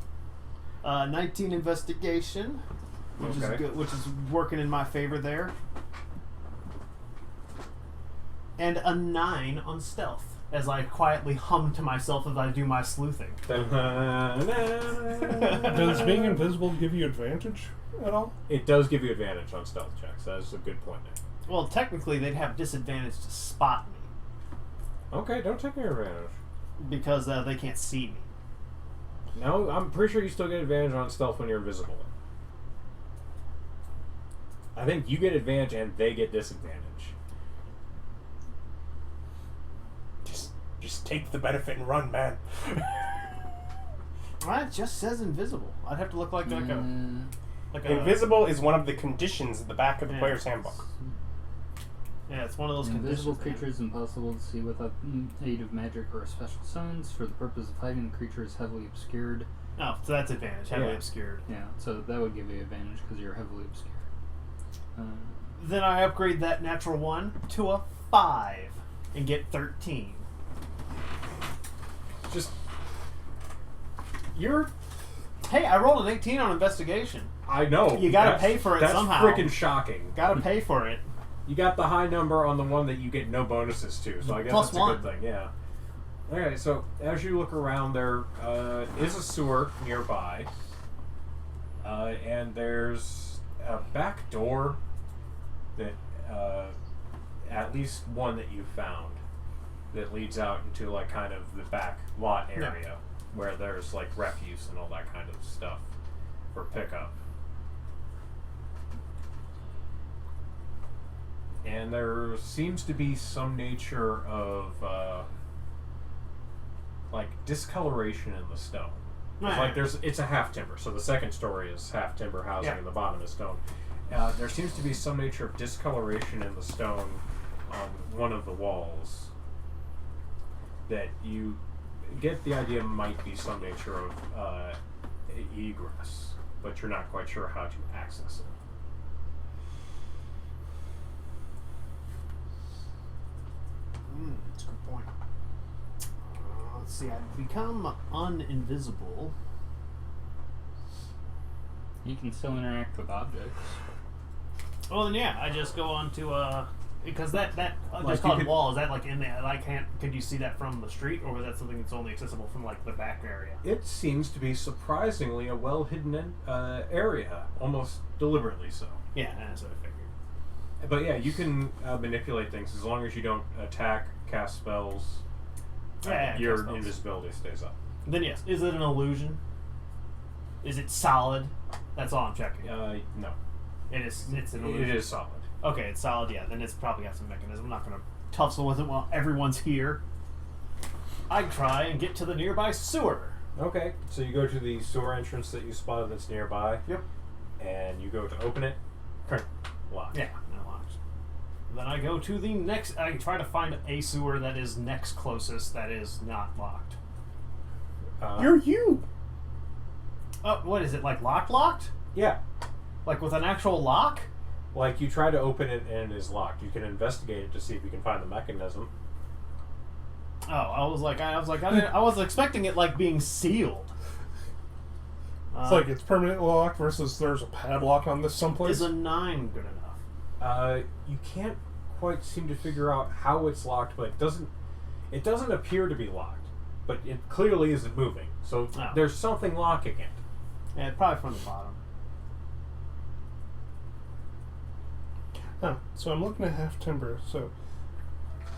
19 investigation, which is good, which is working in my favor there. And a 9 on stealth, as I quietly hum to myself as I do my sleuthing. Does being invisible give you advantage at all? It does give you advantage on stealth checks. That is a good point there. Well, technically, they'd have disadvantage to spot me Okay, don't take your advantage. because they can't see me. No, I'm pretty sure you still get advantage on stealth when you're invisible. I think you get advantage and they get disadvantage. Just take the benefit and run, man. Well, it just says invisible. I'd have to look like a Invisible is one of the conditions at the back of the Yeah. player's handbook. Yeah, it's one of those Invisible conditions. creature is impossible to see without aid of magic or special signs. For the purpose of hiding, the creature is heavily obscured. Oh, so that's advantage. Heavily Yeah. obscured. Yeah, so that would give you advantage because you're heavily obscured. Then I upgrade that natural 1 to a 5 and get 13. Just you're. Hey, I rolled an 18 on investigation. I know. You gotta That's- pay for it that's somehow. Freaking shocking. Gotta pay for it. You got the high number on the one that you get no bonuses to, so I guess Plus that's a one. good thing. Yeah. Okay, so as you look around, there is a sewer nearby, and there's a back door that, at least one that you found, that leads out into like kind of the back lot area where there's like refuse and all that kind of stuff for pickup. And there seems to be some nature of like discoloration in the stone. It's like it's a half timber, so the second story is half timber housing, and the bottom is stone. There seems to be some nature of discoloration in the stone on one of the walls that you get the idea might be some nature of egress, but you're not quite sure how to access it. That's a good point. Let's see, I've become uninvisible. You can still interact with objects. Well, then yeah, I just go on to because that Like just you called could- wall, is that like in there? I can't. Could you see that from the street, or is that something that's only accessible from like the back area? It seems to be surprisingly a well-hidden area, almost deliberately so. Yeah, that's what I figured. But yeah, you can manipulate things as long as you don't attack, cast spells. Yeah, your cast spells. invisibility stays up. Then yes, is it an illusion? Is it solid? That's all I'm checking. No, It is. It's an illusion. it is solid. Okay, it's solid. Yeah, then it's probably got some mechanism. I'm not gonna tussle with it while everyone's here. I try and get to the nearby sewer. Okay, so you go to the sewer entrance that you spotted that's nearby. Yep. And you go to open it. Turn. Locked. Yeah, no locks. Then I go to the next. I try to find a sewer that is next closest that is not locked. You're you. Oh, what is it like? Locked? Yeah. Like with an actual lock? Like you try to open it and it is locked. You can investigate it to see if you can find the mechanism. Oh, I was expecting it like being sealed. It's like it's permanently locked versus there's a padlock on this someplace. Is a 9 good enough? You can't quite seem to figure out how it's locked, but it doesn't appear to be locked, but it clearly isn't moving. So Oh. there's something locking it. Yeah, probably from the bottom. Oh, so I'm looking at half timber. So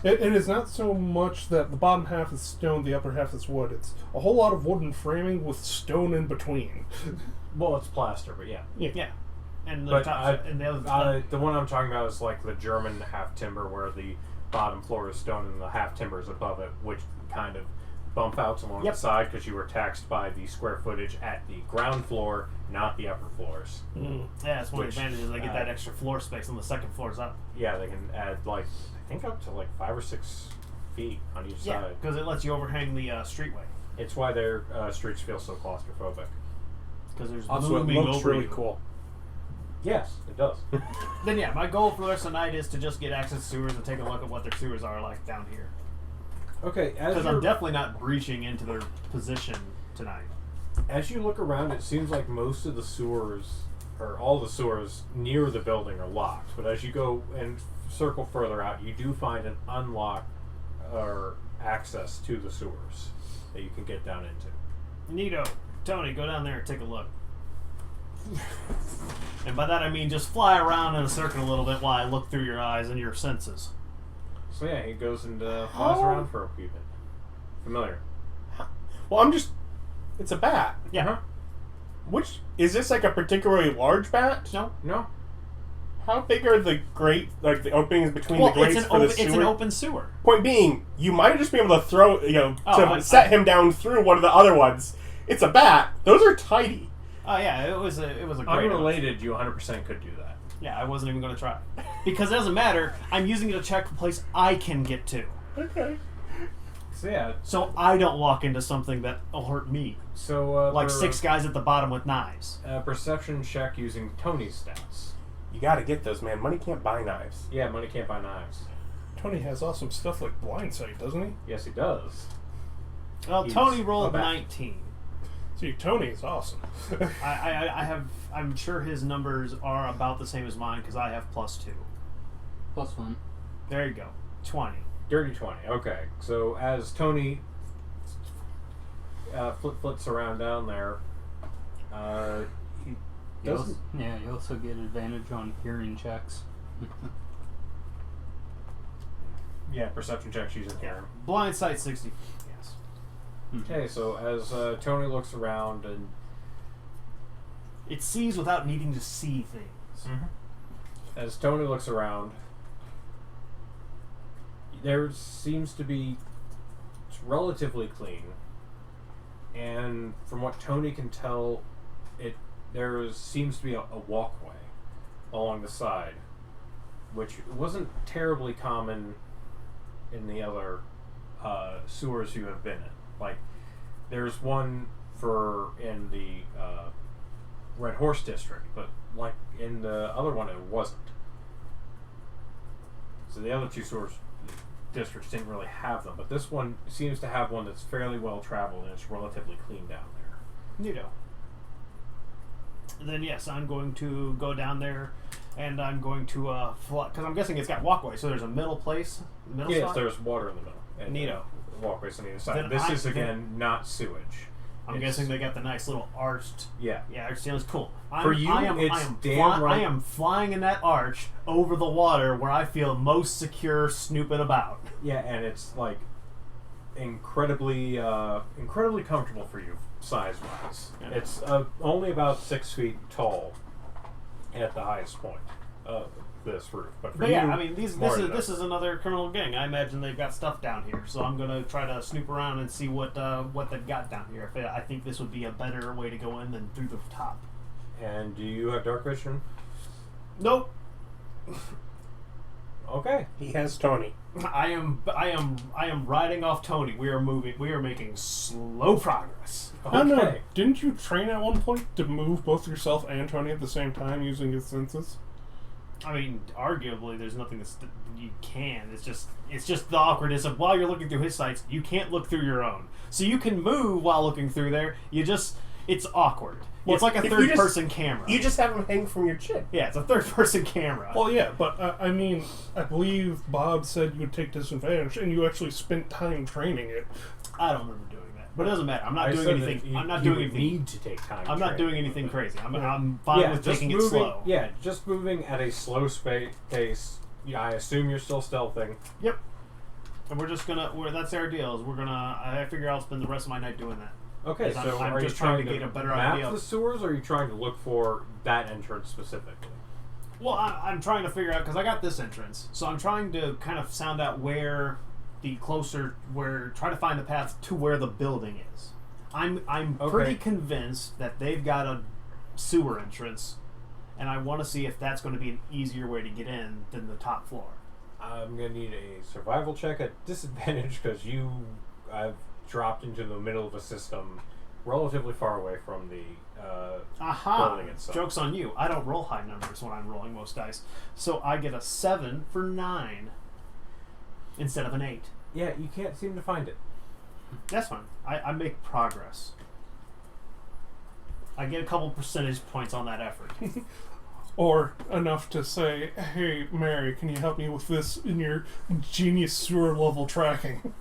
it is not so much that the bottom half is stone, the upper half is wood. It's a whole lot of wooden framing with stone in between. Well, it's plaster, but yeah. Yeah. And the But top and the other the one I'm talking about is like the German half timber, where the bottom floor is stone and the half timber is above it, which kind of bump outs along Yep. the side because you were taxed by the square footage at the ground floor, not the upper floors. Mm. Yeah, that's one of Which, the advantages. They get that extra floor space on the second floor's up. Yeah, they can add like I think up to like 5 or 6 feet on each Yeah, side. because it lets you overhang the streetway. It's why their streets feel so claustrophobic. Because there's Also, it looming looks over really you. cool. Yes, it does. Then yeah, my goal for the rest of the night is to just get access to sewers and take a look at what their sewers are like down here. Okay, as Because I'm you're- definitely not breaching into their position tonight. as you look around, it seems like most of the sewers, or all the sewers near the building, are locked. But as you go and circle further out, you do find an unlocked or access to the sewers that you can get down into. Nito, Tony, go down there and take a look. And by that I mean just fly around in a circle a little bit while I look through your eyes and your senses. So yeah, he goes and flies around for a few bit. Familiar. Well, I'm just. It's a bat. Yeah. Uh-huh. Which is this like a particularly large bat? No. No. How big are the the openings between Well, the grates it's for the it's sewer? an open sewer. Point being, you might just be able to throw, Oh, set him down through one of the other ones. It's a bat. Those are tidy. Oh yeah, it was a great Unrelated, you 100% could do that. Yeah, I wasn't even going to try. Because it doesn't matter. I'm using it to check the place I can get to. Okay. So yeah. So I don't walk into something that will hurt me. So Like for 6 guys at the bottom with knives. a perception check using Tony's stats. You gotta get those, man. Money can't buy knives. Yeah, money can't buy knives. Tony has awesome stuff like blindsight, doesn't he? Yes, he does. Well, He's Tony rolled a bat. 19. See, Tony is awesome. I'm sure his numbers are about the same as mine because I have +2. +1. There you go. 20. Dirty 20. Okay. So as Tony flits around down there, he doesn't. You also get advantage on hearing checks. Yeah, perception checks using hearing. Blind sight 60. Yes. Okay, so as Tony looks around and It sees without needing to see things. as Tony looks around, there seems to be it's relatively clean, and from what Tony can tell, seems to be a walkway along the side, which wasn't terribly common in the other sewers you have been in. Like, there's one in the Red Horse District, but like in the other one, it wasn't. So the other 2 sewers districts didn't really have them, but this one seems to have one that's fairly well traveled and it's relatively clean down there. You know. Then yes, I'm going to go down there, and I'm going to because I'm guessing it's got walkway. So there's a middle place, Yes, spot? there's water in the middle. And Neato. Walkways on either side. Then This is again not sewage. I'm It's- guessing they got the nice little arched. Yeah. Yeah, arched ceilings. Cool. For you, it's damn right. I am flying in that arch over the water where I feel most secure snooping about. Yeah, and it's like incredibly comfortable for you size-wise. Yeah. It's only about 6 feet tall at the highest point of this roof. But for But you, yeah, I mean, this Maribel. is another criminal gang. I imagine they've got stuff down here, so I'm gonna try to snoop around and see what they've got down here. I think this would be a better way to go in than through the top. And do you have dark vision? Nope. Okay. He has Tony. I am riding off Tony. We are moving. We are making slow progress. I don't know. Okay. Didn't you train at one point to move both yourself and Tony at the same time using his senses? I mean, arguably, there's nothing you can. It's just the awkwardness of while you're looking through his sights, you can't look through your own. So you can move while looking through there. It's awkward. Well, it's like a if you third-person camera. You just have him hang from your chin. Yeah, it's a third-person camera. Well, yeah, but I mean, I believe Bob said you would take disadvantage, and you actually spent time training it. I don't remember doing that, but it doesn't matter. I'm not doing said that anything. I'm not you doing would anything. need to take time. I'm not training. doing anything crazy. I'm fine with just taking moving, it slow. Yeah, just moving at a slow pace. Yeah, I assume you're still stealthing. Yep. And we're just gonna. That's our deal. Is we're gonna. I figure I'll spend the rest of my night doing that. Okay, Because so I'm are you just trying trying to get a better map idea of- the sewers, or are you trying to look for that entrance specifically? Well, I'm trying to figure out because I got this entrance, so I'm trying to kind of sound out where try to find the path to where the building is. I'm Okay. pretty convinced that they've got a sewer entrance, and I want to see if that's going to be an easier way to get in than the top floor. I'm gonna need a survival check at disadvantage because I've dropped into the middle of a system, relatively far away from the Aha! building itself. Joke's on you. I don't roll high numbers when I'm rolling most dice, so I get a 7 for 9 instead of an 8. Yeah, you can't seem to find it. That's fine. I make progress. I get a couple percentage points on that effort. Or enough to say, hey, Mary, can you help me with this in your genius sewer level tracking?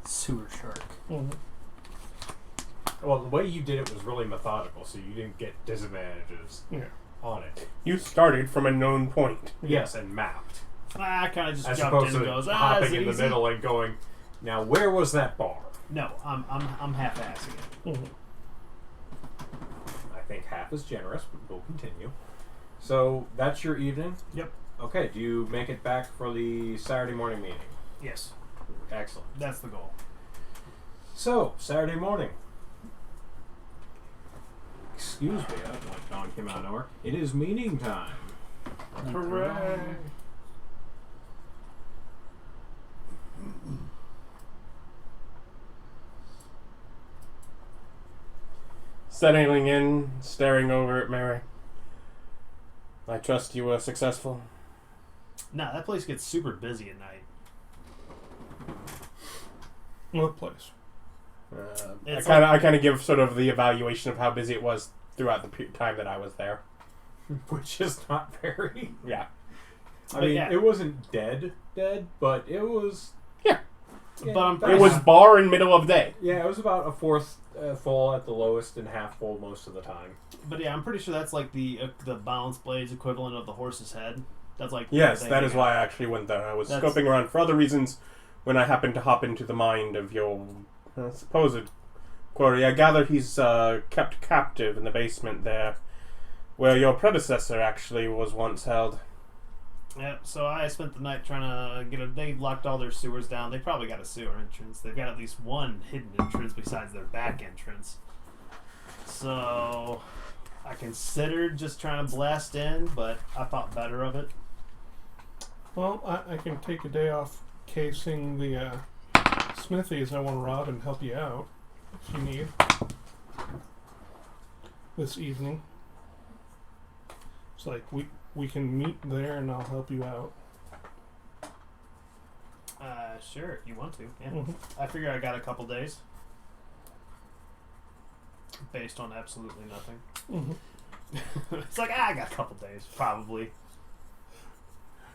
Sewer shark. Mhm. Well, the way you did it was really methodical, so you didn't get disadvantages Yeah. on it. You started from a known point. Yes, and mapped. I kind of just As jumped opposed in to and goes, is hopping it in the easy? middle and going, now where was that bar? No, I'm half-assing it. Mhm. I think half is generous, but we'll continue. So that's your evening? Yep. Okay, do you make it back for the Saturday morning meeting? Yes, Excellent. that's the goal. So, Saturday morning. Excuse me, like Dawn came out of nowhere. It is meeting time. Hooray! Settling in, staring over at Mary. I trust you were successful. Nah, that place gets super busy at night. What place? It's I kind of give sort of the evaluation of how busy it was throughout the time that I was there. Which is not very. Yeah. I mean, yeah. it wasn't dead, but it was. Yeah. But I'm It was bar in middle of day. Yeah, it was about a fourth full at the lowest and half full most of the time. But yeah, I'm pretty sure that's like the balance blades equivalent of the horse's head. That's like Yes, they that is hang why I out. actually went there. I was That's- scoping around for other reasons when I happened to hop into the mind of your supposed Quarry. I gather he's kept captive in the basement there, where your predecessor actually was once held. Yeah, so I spent the night trying to get they locked all their sewers down. They probably got a sewer entrance. They've got at least one hidden entrance besides their back entrance. So I considered just trying to blast in, but I thought better of it. Well, I can take a day off casing the smithies I want to rob and help you out if you need. This evening. It's like we can meet there and I'll help you out. Sure, if you want to. Yeah. Mhm. I figure I got a couple days. Based on absolutely nothing. It's like, I got a couple days, probably.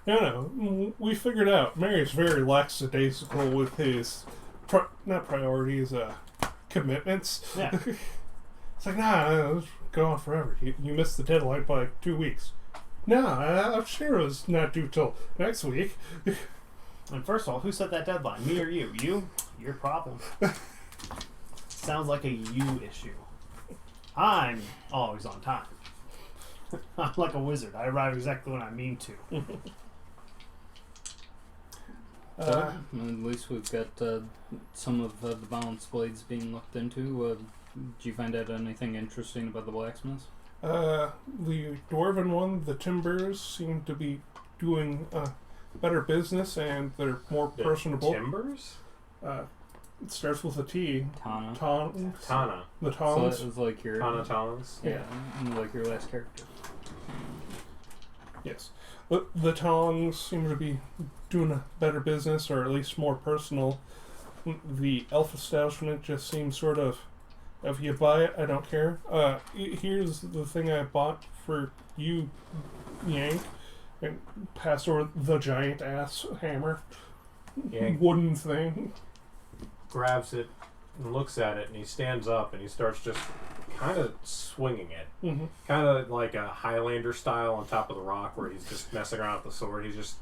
No, we figured out Mary's very lackadaisical with his, not priorities, commitments. Yeah. It's like, nah, it's go on forever. You missed the deadline by like 2 weeks. No, I'm sure it was not due till next week. And first of all, who set that deadline? Me or you? You? Your problem. Sounds like a you issue. I'm always on time. I'm like a wizard. I arrive exactly when I mean to. So, at least we've got some of the balance blades being looked into. Did you find out anything interesting about the blacksmiths? The dwarven one, the timbers, seem to be doing better business and they're more personable. Timbers? It starts with a T. Tana. Tana. The So tongs. it was like your Tana Tons. yeah, like your last character. Yes. The tongs seem to be doing a better business, or at least more personal. The elf establishment just seems sort of, if you buy it, I don't care. Here's the thing I bought for you, Yank, and pass over the giant ass hammer. Yank Wooden thing. grabs it and looks at it, and he stands up and he starts just kind of swinging it. Mm-hmm. Kind of like a Highlander style on top of the rock where he's just messing around with the sword. He's just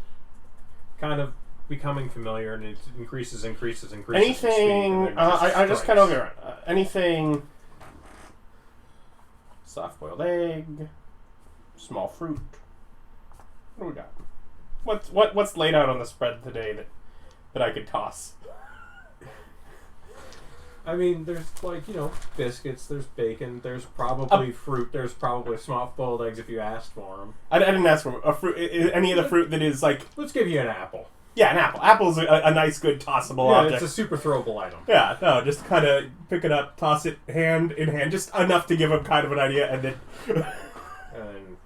kind of becoming familiar, and it increases in speed, Anything? and then I just kind of strikes. look around. Anything? Soft-boiled egg, small fruit. What do we got? What's laid out on the spread today that I could toss? I mean, there's like, biscuits, there's bacon, there's probably fruit, there's probably small boiled eggs if you asked for them. I didn't ask for a fruit. Any of the fruit that is like, Let's give you an apple. yeah, an apple. Apple's a nice, good tossable Yeah, object. it's a super throwable item. Yeah, no, just kind of pick it up, toss it hand in hand, just enough to give him kind of an idea, and then And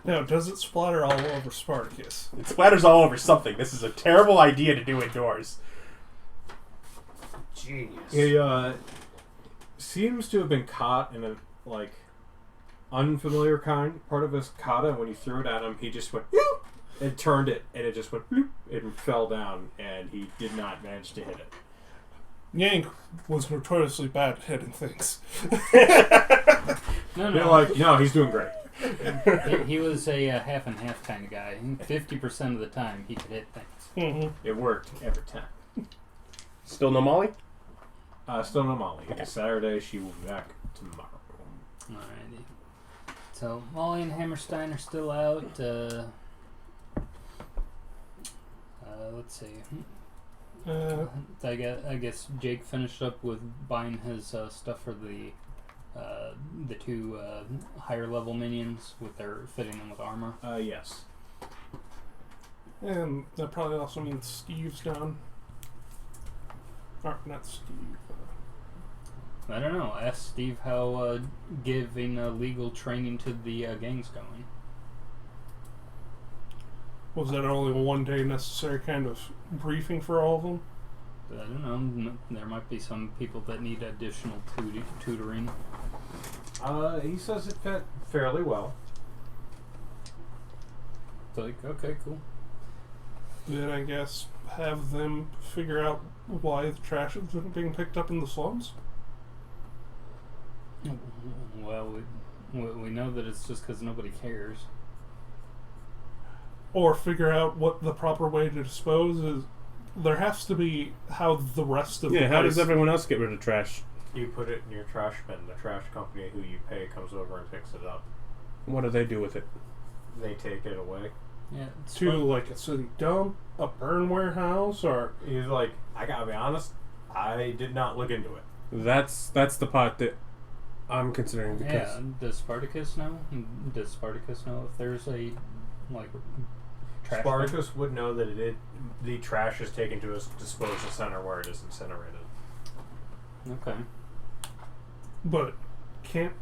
Now, does it splatter all over Spartacus? it splatters all over something. This is a terrible idea to do indoors. Genius. he seems to have been caught in a unfamiliar part of his kata. When he threw it at him, he just went "Whoop," and turned it, and it just went "Whoop," and fell down, and he did not manage to hit it. Yank was notoriously bad at hitting things. No, They're no. like, no, he's doing great. He was a half and half kind of guy. 50% of the time, he could hit things. Mm-hmm. It worked every time. Still no Molly? Still no Molly. It's Saturday. She will be back tomorrow. Alrighty. So Molly and Hammerstein are still out. Let's see. I guess Jake finished up with buying his stuff for the the two higher level minions with their fitting them with armor. Yes. And that probably also means Steve's down. Or, not Steve. I don't know. Ask Steve how giving legal training to the gang's going. Was that only a one-day necessary kind of briefing for all of them? I don't know. There might be some people that need additional tutoring. He says it fit fairly well. It's like, okay, cool. Then I guess have them figure out why the trash is being picked up in the slums? Well, we know that it's just because nobody cares. Or figure out what the proper way to dispose is. There has to be how the rest of the Yeah, how place- does everyone else get rid of trash? You put it in your trash bin. The trash company who you pay comes over and picks it up. What do they do with it? They take it away. Yeah, it's to fun. like a city dump, a burn warehouse, or He's like, I gotta be honest, I did not look into it. That's the part that I'm considering because Yeah, does Spartacus know? Does Spartacus know if there's a like trash Spartacus would know that the trash is taken to a disposal center where it is incinerated. bin? Okay. but can't.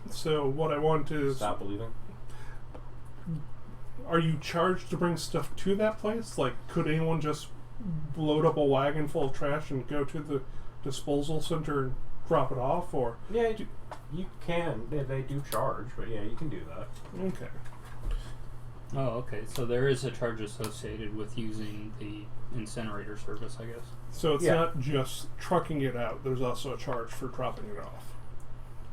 So what I want is, Stop believing. are you charged to bring stuff to that place? Like, could anyone just load up a wagon full of trash and go to the disposal center and drop it off? Or Yeah, you can. They do charge, but yeah, you can do that. okay, Oh, okay. So there is a charge associated with using the incinerator service, I guess. so it's Yeah. not just trucking it out. There's also a charge for dropping it off.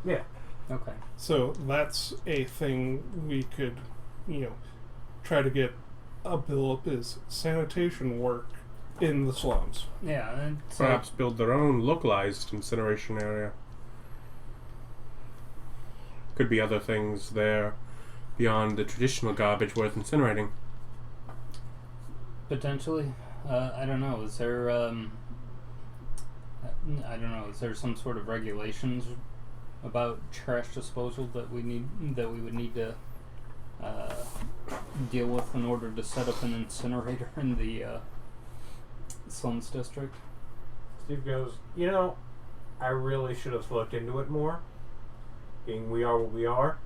Yeah. Okay. So that's a thing we could, try to get a bill up is sanitation work in the slums. Yeah, and so perhaps build their own localized incineration area. Could be other things there beyond the traditional garbage worth incinerating. potentially, I don't know. Is there I don't know. Is there some sort of regulations about trash disposal that we would need to deal with in order to set up an incinerator in the slums district? Steve goes, I really should have looked into it more. Being we are what we are.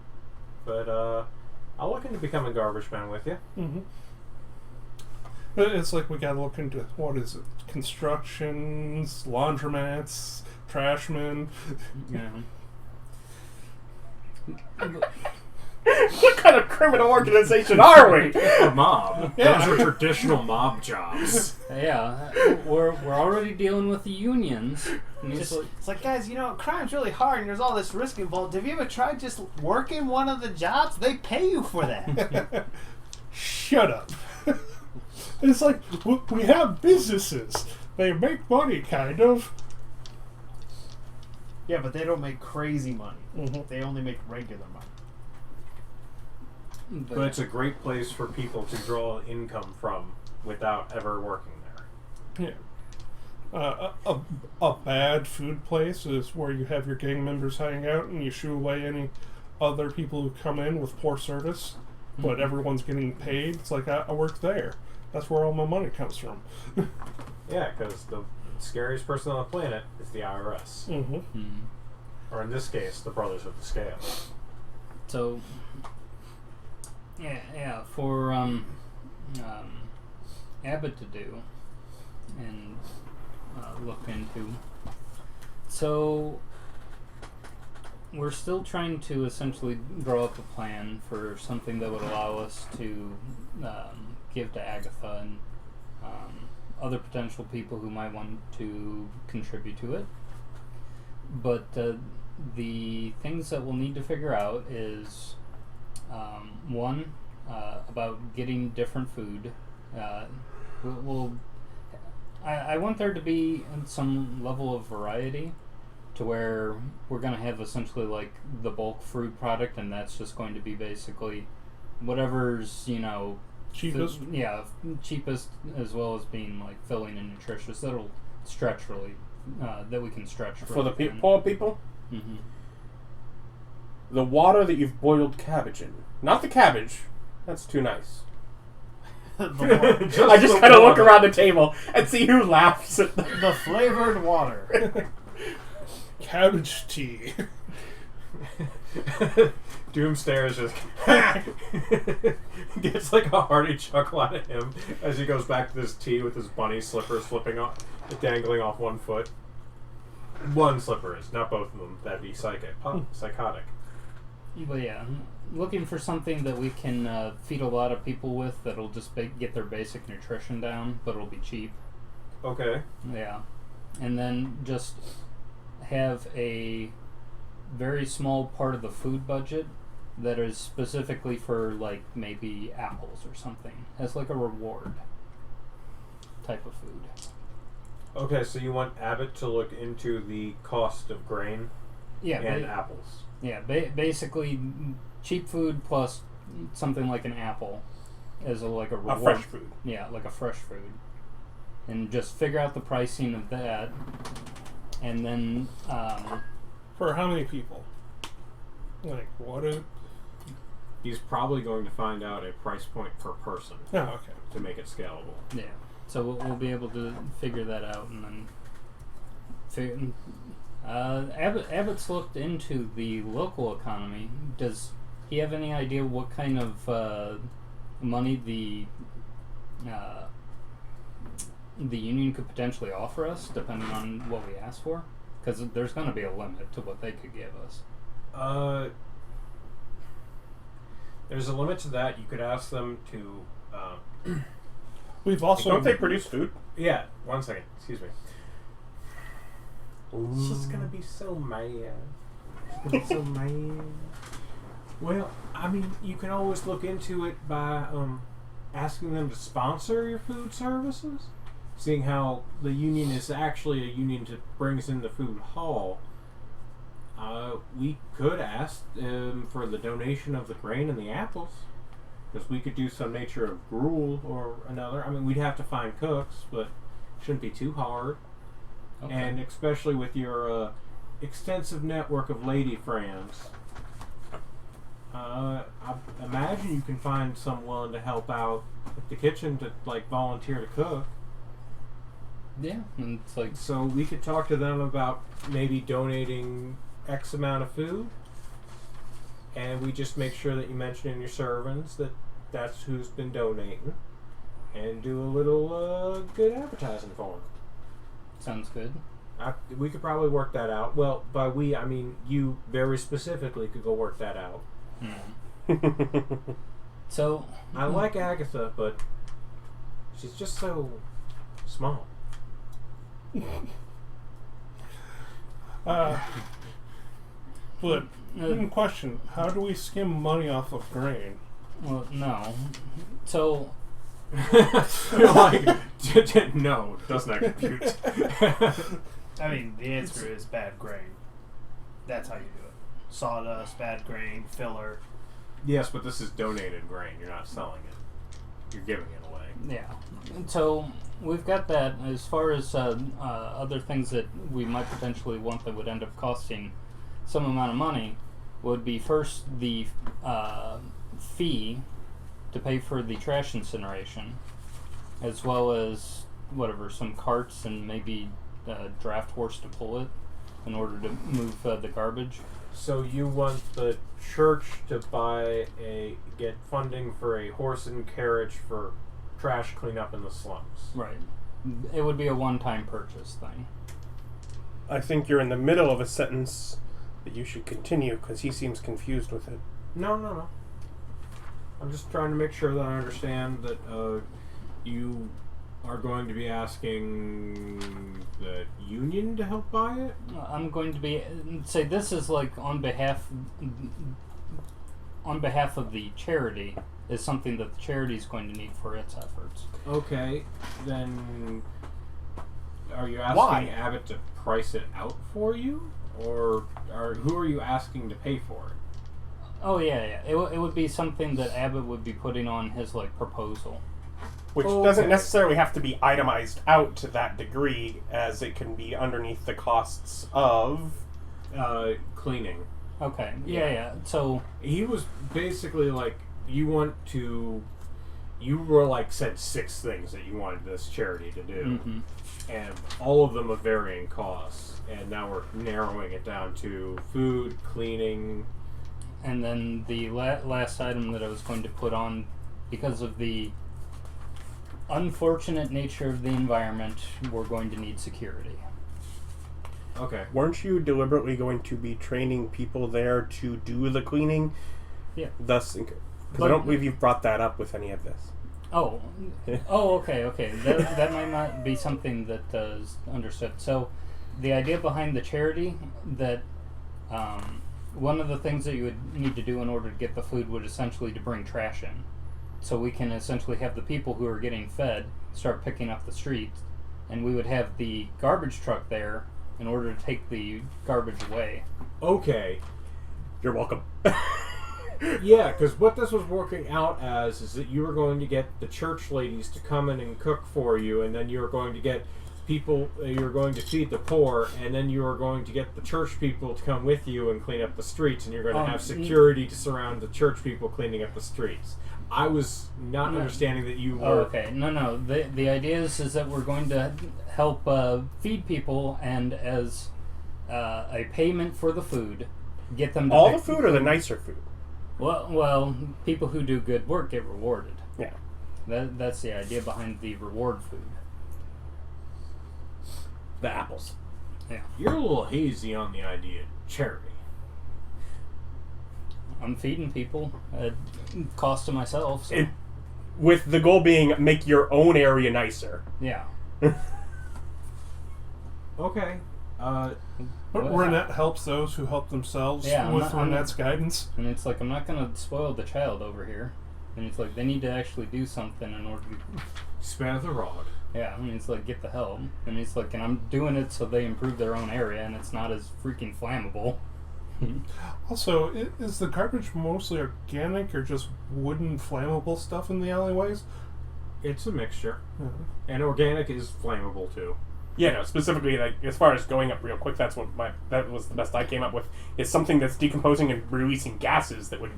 But I'll look into becoming garbage man with you. Mm-hmm. But it's like we gotta look into, what is it? Constructions, laundromats, trashmen. Yeah. What kind of criminal organization are we? A mob. Yeah. Those are traditional mob jobs. Yeah, we're already dealing with the unions. And he's like, It's like, guys, crime's really hard and there's all this risk involved. Have you ever tried just working one of the jobs? They pay you for that. Shut up. It's like, we have businesses. They make money, kind of. Yeah, but they don't make crazy money. Mhm. They only make regular money. But it's a great place for people to draw income from without ever working there. Yeah. A bad food place is where you have your gang members hang out and you shoo away any other people who come in with poor service, but everyone's getting paid. It's like, I work there. That's where all my money comes from. Yeah, because the scariest person on the planet is the IRS. Mm-hmm. Or in this case, the Brothers of the Scale. So, yeah, for Abbott to do and look into. So, we're still trying to essentially draw up a plan for something that would allow us to give to Agatha and other potential people who might want to contribute to it. But the things that we'll need to figure out is one, about getting different food. I want there to be some level of variety to where we're going to have essentially like the bulk fruit product, and that's just going to be basically whatever's, Cheapest. cheapest, as well as being like filling and nutritious. That'll stretch really, that we can stretch For the thin. poor people? Mm-hmm. the water that you've boiled cabbage in. Not the cabbage. That's too nice. The water. I just kind of look around the table and see who laughs at the... The flavored water. Cabbage tea. Doomstayer is just gets like a hearty chuckle out of him as he goes back to this tea with his bunny slipper dangling off one foot. One slipper is, not both of them. That'd be psychotic. But yeah, looking for something that we can feed a lot of people with that'll just get their basic nutrition down, but it'll be cheap. Okay. Yeah. And then just have a very small part of the food budget that is specifically for, like, maybe apples or something, as like a reward type of food. Okay, so you want Abbott to look into the cost of grain and apples. Yeah, basically cheap food plus something like an apple as a reward. A fresh food. Yeah, like a fresh food. And just figure out the pricing of that. And then... For how many people? Like, what? He's probably going to find out a price point per person Oh, okay. to make it scalable. yeah. So we'll be able to figure that out, and then Abbott's looked into the local economy. Does he have any idea what kind of money the union could potentially offer us, depending on what we ask for? Because there's going to be a limit to what they could give us. There's a limit to that. You could ask them to... We've also... Don't they produce food? Yeah, 1 second. Excuse me. It's just gonna be so mad. It's gonna be so mad. Well, I mean, you can always look into it by asking them to sponsor your food services. Seeing how the union is actually a union that brings in the food hall, we could ask for the donation of the grain and the apples. Because we could do some nature of gruel or another. I mean, we'd have to find cooks, but it shouldn't be too hard. Okay. And especially with your extensive network of lady friends, I imagine you can find someone to help out at the kitchen to, like, volunteer to cook. Yeah, and it's like... So we could talk to them about maybe donating X amount of food. And we just make sure that you mention in your servants that that's who's been donating. And do a little good advertising for them. Sounds good. We could probably work that out. Well, by we, I mean you very specifically could go work that out. So... I like Agatha, but she's just so small. But question: how do we skim money off of grain? Well, no. So... You're like, no, does not compute. I mean, the answer is bad grain. That's how you do it. Sawdust, bad grain, filler. Yes, but this is donated grain. You're not selling it. You're giving it away. Yeah. So we've got that. As far as other things that we might potentially want that would end up costing some amount of money, would be first the fee to pay for the trash incineration, as well as some carts and maybe a draft horse to pull it in order to move the garbage. So you want the church to get funding for a horse and carriage for trash cleanup in the slums. Right. It would be a one-time purchase thing. I think you're in the middle of a sentence that you should continue because he seems confused with it. No. I'm just trying to make sure that I understand that you are going to be asking the union to help buy it? I'm going to say this is like on behalf of the charity, is something that the charity is going to need for its efforts. Okay, then are you asking Why? Abbott to price it out for you? Or who are you asking to pay for it? Oh, yeah. It would be something that Abbott would be putting on his, like, proposal. Which doesn't necessarily have to be itemized out to that degree, as it can be underneath the costs of... Cleaning. Okay. Yeah. So He was basically like, you were like said 6 things that you wanted this charity to do, and all of them of varying costs. And now we're narrowing it down to food, cleaning. and then the last item that I was going to put on, because of the unfortunate nature of the environment, we're going to need security. Okay. Weren't you deliberately going to be training people there to do the cleaning? Yeah. Thus, because I don't believe you've brought that up with any of this. Oh, okay. That might not be something that is understood. So, the idea behind the charity, that one of the things that you would need to do in order to get the food would essentially to bring trash in. So we can essentially have the people who are getting fed start picking up the streets, and we would have the garbage truck there in order to take the garbage away. Okay. You're welcome. Yeah, because what this was working out as is that you were going to get the church ladies to come in and cook for you, and then you were going to get people, you were going to feed the poor, and then you were going to get the church people to come with you and clean up the streets, and you're going to have security to surround the church people cleaning up the streets. I was not understanding that you were... Oh, okay. No. The idea is that we're going to help feed people, and as a payment for the food, get them to All the food or the nicer food? Well, people who do good work get rewarded. Yeah. That's the idea behind the reward food. The apples. Yeah. You're a little hazy on the idea of charity. I'm feeding people at cost to myself. So. With the goal being make your own area nicer. Yeah. Okay. But Renette helps those who help themselves with Renette's guidance. And it's like, I'm not going to spoil the child over here. And it's like, they need to actually do something in order to... Spare the rod. Yeah, I mean, it's like, get the help. And it's like, and I'm doing it so they improve their own area, and it's not as freaking flammable. Also, is the garbage mostly organic or just wooden flammable stuff in the alleyways? It's a mixture. And organic is flammable, too. Yeah, no, specifically, like, as far as going up real quick, that was the best I came up with, is something that's decomposing and releasing gases that would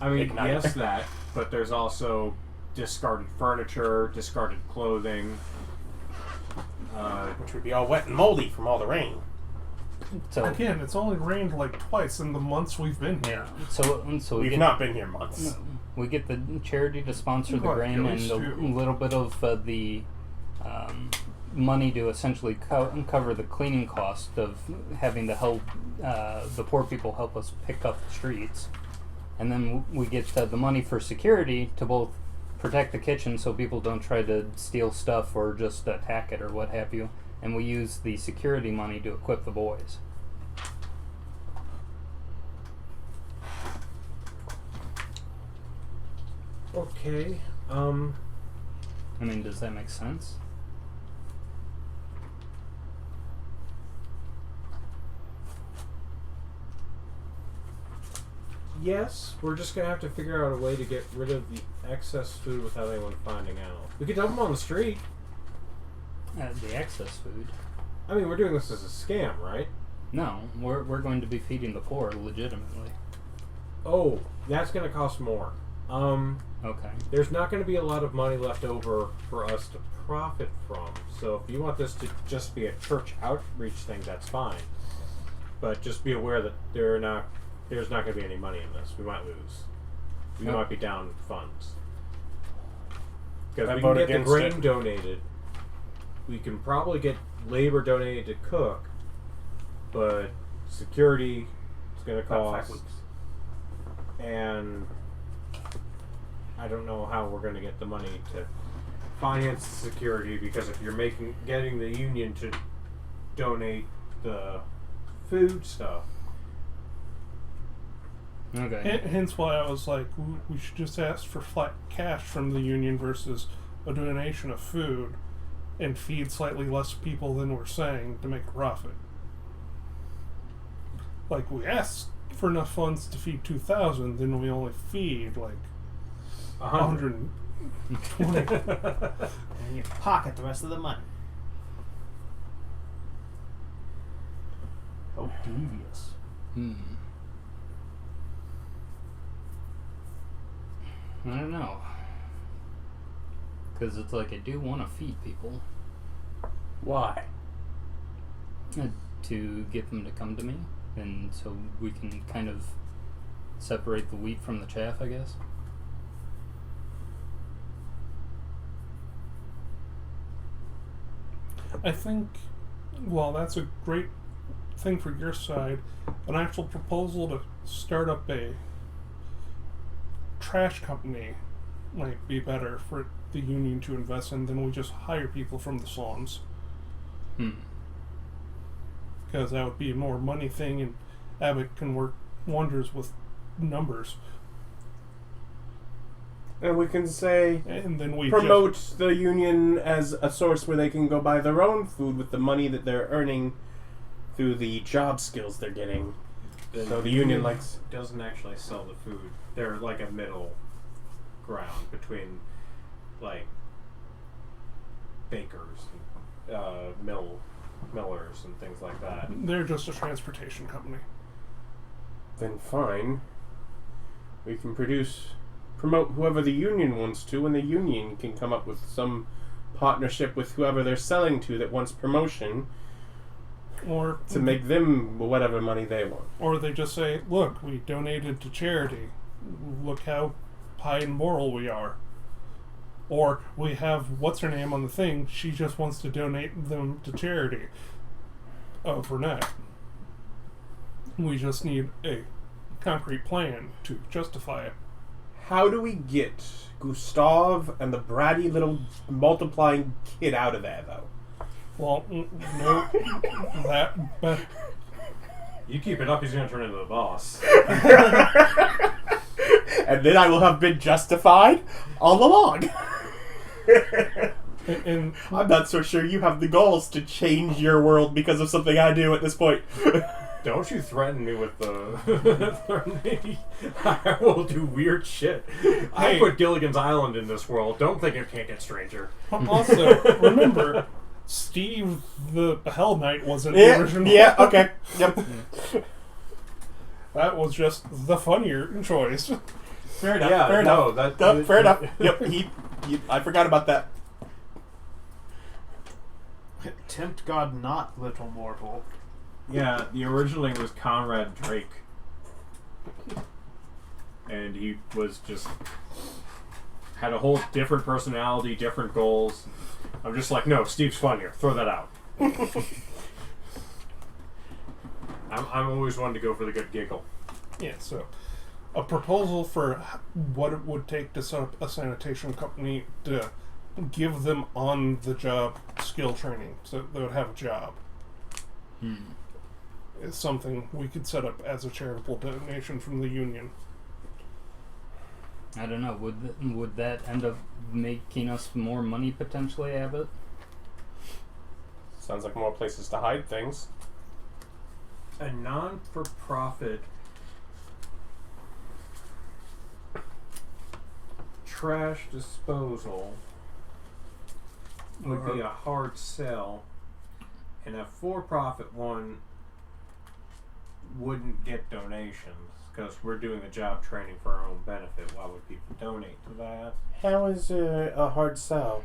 ignite. Yes, that, but there's also discarded furniture, discarded clothing. Which would be all wet and moldy from all the rain. So again, it's only rained like twice in the months we've been here. So We've not been here months. We get the charity to sponsor the grain and a little bit of the money to essentially cover the cleaning cost of having to help the poor people help us pick up the streets. And then we get the money for security to both protect the kitchen so people don't try to steal stuff or just attack it or what have you. And we use the security money to equip the boys. Okay. I mean, does that make sense? Yes, we're just going to have to figure out a way to get rid of the excess food without anyone finding out. We could dump them on the street. The excess food? I mean, we're doing this as a scam, right? No, we're going to be feeding the poor legitimately. Oh, that's going to cost more. Okay. There's not going to be a lot of money left over for us to profit from. So if you want this to just be a church outreach thing, that's fine. But just be aware that there's not going to be any money in this. We might lose. We might be down funds. Because we can get the grain donated. We can probably get labor donated to cook. But security is going to cost. 5 weeks. And I don't know how we're going to get the money to finance the security, because if you're getting the union to donate the food stuff. Okay. Hence why I was like, we should just ask for flat cash from the union versus a donation of food and feed slightly less people than we're saying to make a profit. Like, we asked for enough funds to feed 2,000, then we only feed like 120. And you pocket the rest of the money. How devious. I don't know. Because it's like I do want to feed people. Why? To get them to come to me. And so we can kind of separate the wheat from the chaff, I guess. I think, well, that's a great thing for your side. An actual proposal to start up a trash company might be better for the union to invest in than we just hire people from the slums. Because that would be a more money thing, and Abbott can work wonders with numbers. And we can say And then we promote the union as a source where they can go buy their own food with the money that they're earning through the job skills they're getting. So the union likes... doesn't actually sell the food. They're like a middle ground between like bakers and millers and things like that. They're just a transportation company. Then fine. We can promote whoever the union wants to, and the union can come up with some partnership with whoever they're selling to that wants promotion Or to make them whatever money they want. Or they just say, look, we donated to charity. Look how high and moral we are. Or we have what's-her-name on the thing, she just wants to donate them to charity. Overnight. We just need a concrete plan to justify it. How do we get Gustav and the bratty little multiplying kid out of there, though? Well, no, but You keep it up, he's going to turn into the boss. And then I will have been justified all along. and I'm not so sure you have the goals to change your world because of something I do at this point. Don't you threaten me with the... I will do weird shit. I Hey. put Gilligan's Island in this world. Don't think it can't get stranger. also, remember, Steve the Hell Knight wasn't the original. Yeah, okay. Yep. That was just the funnier choice. Fair enough. Yeah, fair no, enough. that- Yep, fair enough. Yep, he I forgot about that. Tempt God not, little mortal. Yeah, the originally was Conrad Drake. And he was just... had a whole different personality, different goals. I'm just like, no, Steve's funnier. Throw that out. I'm always one to go for the good giggle. Yeah, so a proposal for what it would take to set up a sanitation company to give them on-the-job skill training so they would have a job is something we could set up as a charitable donation from the union. I don't know. Would that end up making us more money potentially, Abbott? Sounds like more places to hide things. A non-for-profit trash disposal would be a hard sell, and a for-profit one wouldn't get donations because we're doing the job training for our own benefit. Why would people donate to that? How is a hard sell?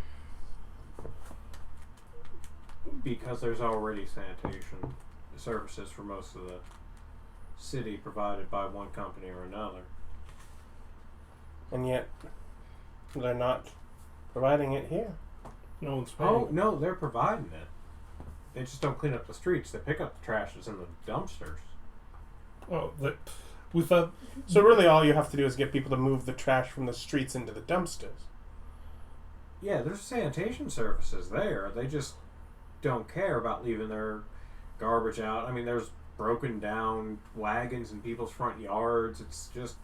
Because there's already sanitation services for most of the city provided by one company or another. And yet they're not providing it here. No one's paying. Oh, no, they're providing it. They just don't clean up the streets. They pick up the trash that's in the dumpsters. Oh, we thought. So really all you have to do is get people to move the trash from the streets into the dumpsters. Yeah, there's sanitation services there. They just don't care about leaving their garbage out. I mean, there's broken down wagons in people's front yards. It's just...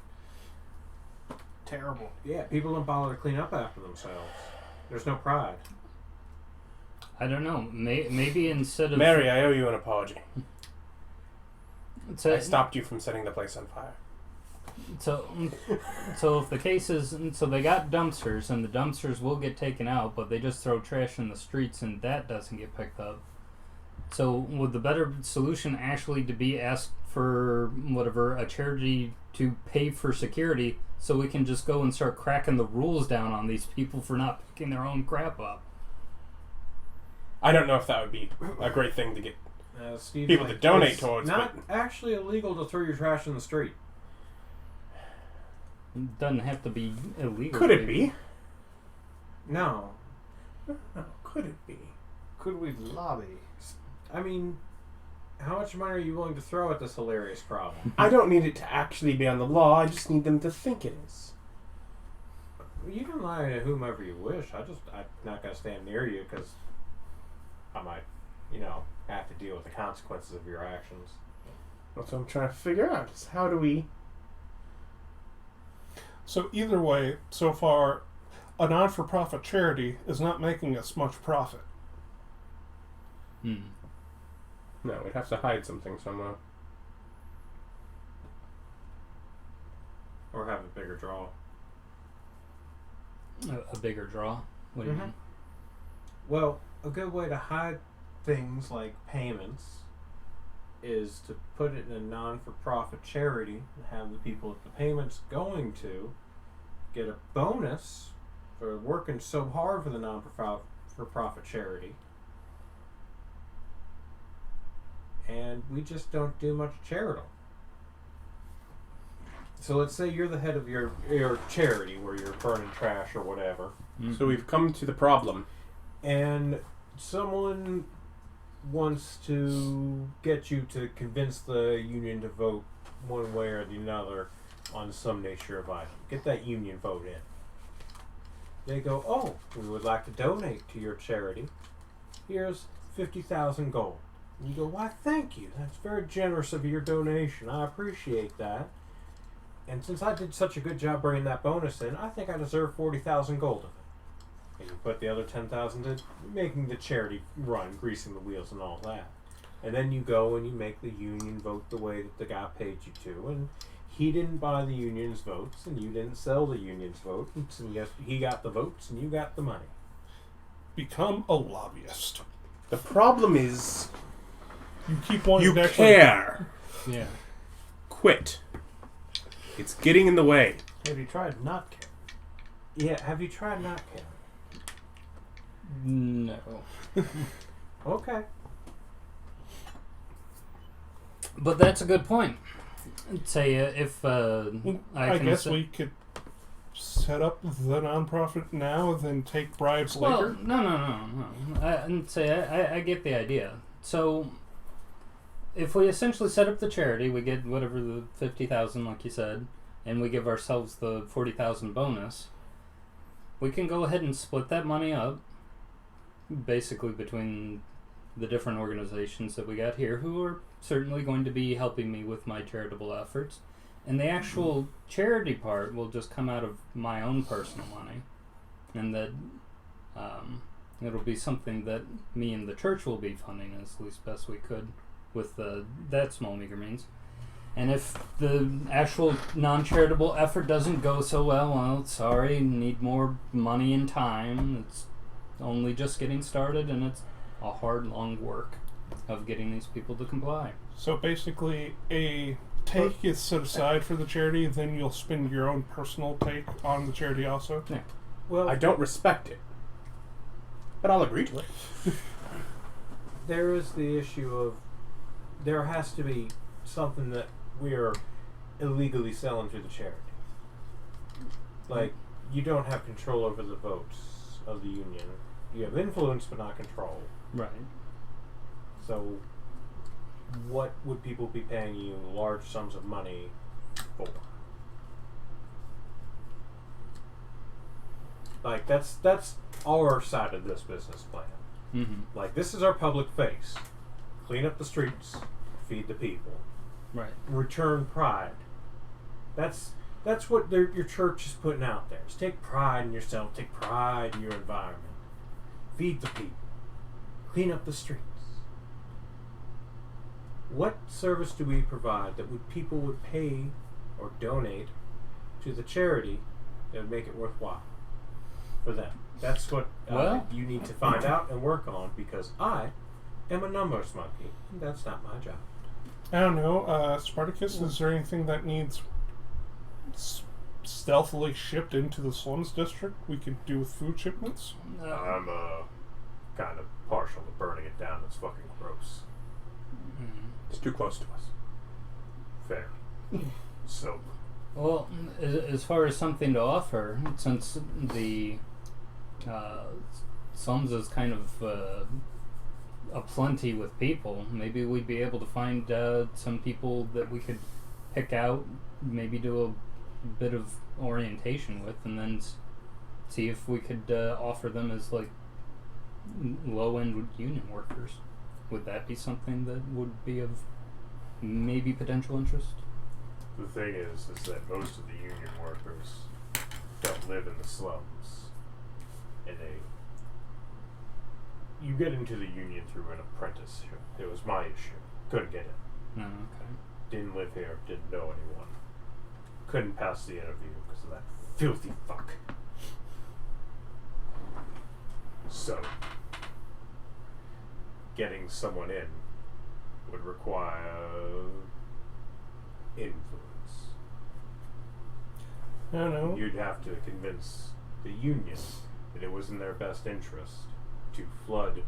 Terrible. Yeah, people don't bother to clean up after themselves. There's no pride. I don't know. Maybe instead of Mary, I owe you an apology. So, I stopped you from setting the place on fire. So if the case is, so they got dumpsters, and the dumpsters will get taken out, but they just throw trash in the streets, and that doesn't get picked up. So would the better solution actually to be ask for whatever a charity to pay for security, so we can just go and start cracking the rules down on these people for not picking their own crap up. I don't know if that would be a great thing to get Steve, people to donate towards. It's not actually illegal to throw your trash in the street. It doesn't have to be illegal. Could it be? No. No, could it be? Could we lobby? I mean, how much money are you willing to throw at this hilarious problem? I don't need it to actually be on the law. I just need them to think it is. You can lie to whomever you wish. I'm not going to stand near you because I might, have to deal with the consequences of your actions. That's what I'm trying to figure out. Is how do we... So either way, so far, a non-for-profit charity is not making us much profit. Hmm. No, we'd have to hide something somewhere. Or have a bigger draw. A bigger draw? What do you mean? Well, a good way to hide things like payments is to put it in a non-for-profit charity and have the people that the payment's going to get a bonus for working so hard for the non-for-profit charity. And we just don't do much charitable. So let's say you're the head of your charity where you're burning trash or whatever. Mm-hmm. So we've come to the problem. And someone wants to get you to convince the union to vote one way or the other on some nature of item. Get that union vote in. They go, oh, we would like to donate to your charity. Here's 50,000 gold. And you go, why, thank you. That's very generous of your donation. I appreciate that. And since I did such a good job bringing that bonus in, I think I deserve 40,000 gold of it. And you put the other 10,000 to making the charity run, greasing the wheels and all that. And then you go and you make the union vote the way that the guy paid you to. And he didn't buy the union's votes, and you didn't sell the union's votes. And yes, he got the votes, and you got the money. Become a lobbyist. The problem is... You keep wanting You to actually... care. Yeah. Quit. It's getting in the way. Have you tried not caring? Yeah, have you tried not caring? No. Okay. But that's a good point. I'd say if I guess we could set up the nonprofit now, then take bribes later. No. I'd say I get the idea. So if we essentially set up the charity, we get whatever the 50,000, like you said, and we give ourselves the 40,000 bonus. We can go ahead and split that money up, basically between the different organizations that we got here, who are certainly going to be helping me with my charitable efforts. And the actual charity part will just come out of my own personal money. And that it'll be something that me and the church will be funding as least best we could with that small meager means. And if the actual non-charitable effort doesn't go so well, sorry, need more money and time. It's only just getting started, and it's a hard, long work of getting these people to comply. So basically, a take is set aside for the charity, then you'll spend your own personal take on the charity also? Yeah. Well, I don't respect it. But I'll agree to it. there is the issue of there has to be something that we are illegally selling to the charity. Like, you don't have control over the votes of the union. You have influence but not control. Right. So what would people be paying you large sums of money for? Like, that's our side of this business plan. Mm-hmm. Like, this is our public face. Clean up the streets, feed the people, Right. return pride. That's what your church is putting out there. Is take pride in yourself, take pride in your environment, feed the people, clean up the streets. What service do we provide that people would pay or donate to the charity that would make it worthwhile for them? That's what you need to find out and work on, because I am a numbers monkey, and that's not my job. I don't know, Spartacus, is there anything that needs stealthily shipped into the slums district we could do with food shipments? I'm kind of partial to burning it down. It's fucking gross. It's too close to us. Fair. So, Well, as far as something to offer, since the slums is kind of a plenty with people, maybe we'd be able to find some people that we could pick out, maybe do a bit of orientation with, and then see if we could offer them as like low-end union workers. Would that be something that would be of maybe potential interest? the thing is that most of the union workers don't live in the slums. And you get into the union through an apprenticeship. It was my issue. Couldn't get it. No, okay. Didn't live here. Didn't know anyone. Couldn't pass the interview because of that filthy fuck. So, getting someone in would require influence. I don't know. You'd have to convince the union that it was in their best interest to flood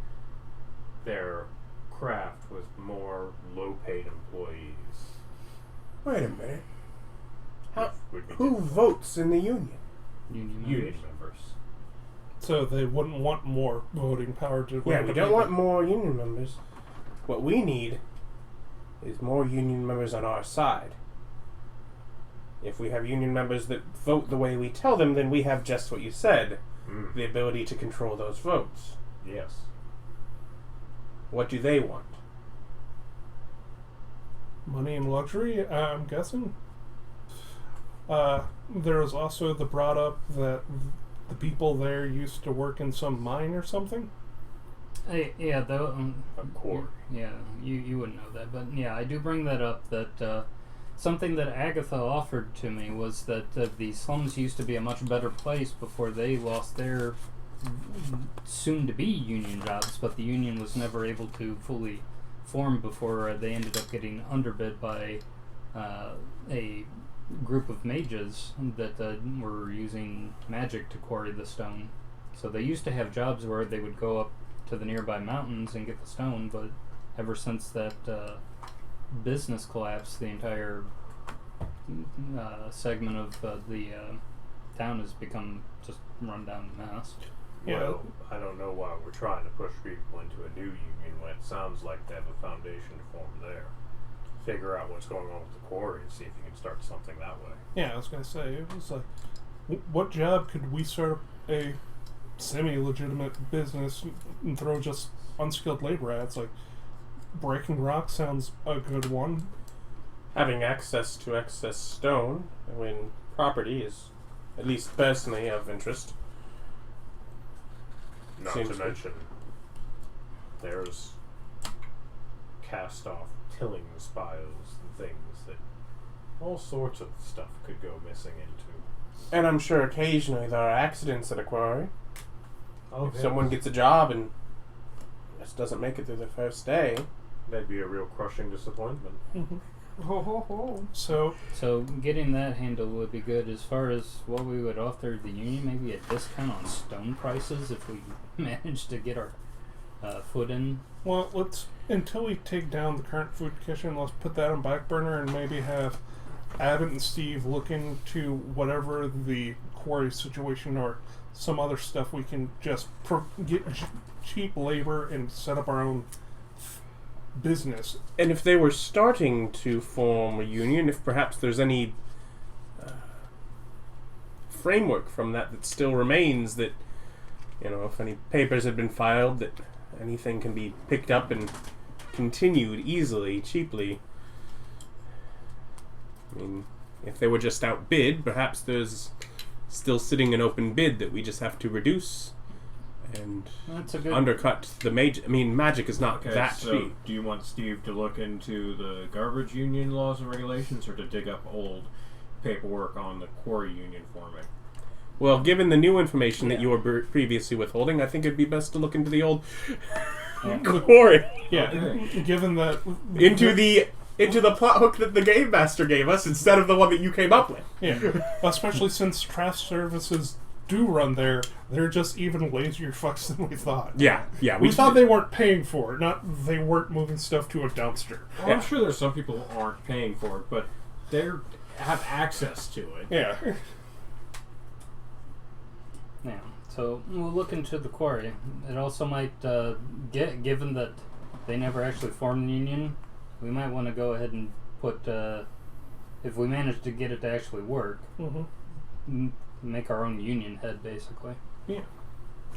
their craft with more low-paid employees. Wait a minute. How, Would be who difficult. votes in the union? Union Union members. members. So they wouldn't want more voting power to... Yeah, we don't want more union members. What we need is more union members on our side. If we have union members that vote the way we tell them, then we have just what you said, the ability to control those votes. Yes. What do they want? Money and luxury, I'm guessing. There was also the brought up that the people there used to work in some mine or something. Yeah, though. A quarry. Yeah, you wouldn't know that, but yeah, I do bring that up. That something that Agatha offered to me was that the slums used to be a much better place before they lost their soon-to-be union jobs, but the union was never able to fully form before they ended up getting underbid by a group of mages that were using magic to quarry the stone. So they used to have jobs where they would go up to the nearby mountains and get the stone, but ever since that business collapsed, the entire segment of the town has become just run down mess. Yeah. Well, I don't know why we're trying to push people into a new union when it sounds like they have a foundation formed there. Figure out what's going on with the quarry and see if you can start something that way. Yeah, I was going to say, it was like, what job could we start a semi-legitimate business and throw just unskilled labor at? It's like, breaking rock sounds a good one. Having access to excess stone when property is, at least personally, of interest. Not Seems to good. mention, there's cast-off tilling spiles and things that all sorts of stuff could go missing into. And I'm sure occasionally there are accidents at a quarry. Oh, If someone gets a job and just doesn't make it through the first day, that'd be a real crushing disappointment. So, So getting that handle would be good. As far as what we would offer the union, maybe a discount on stone prices if we manage to get our foot in. well, let's, until we take down the current food kitchen, let's put that on back burner and maybe have Abbott and Steve look into whatever the quarry situation or some other stuff we can just get cheap labor and set up our own business. and if they were starting to form a union, if perhaps there's any framework from that still remains, that, you know, if any papers have been filed, that anything can be picked up and continued easily, cheaply. I mean, if they were just outbid, perhaps there's still sitting an open bid that we just have to reduce and That's a good. undercut the magic. I mean, magic is not that so cheap. do you want Steve to look into the garbage union laws and regulations, or to dig up old paperwork on the quarry union forming? Well, given the new information that you were previously withholding, I think it'd be best to look into the old quarry. Yeah, Okay. given that Into the into the plot hook that the game master gave us instead of the one that you came up with. Yeah, especially since craft services do run there. They're just even lazier fucks than we thought. Yeah. We thought they weren't paying for it, not they weren't moving stuff to a dumpster. Well, I'm sure there's some people who aren't paying for it, but they have access to it. Yeah. Yeah. So we'll look into the quarry. It also might given that they never actually formed the union, we might want to go ahead and put if we manage to get it to actually work, make our own union head, basically. Yeah.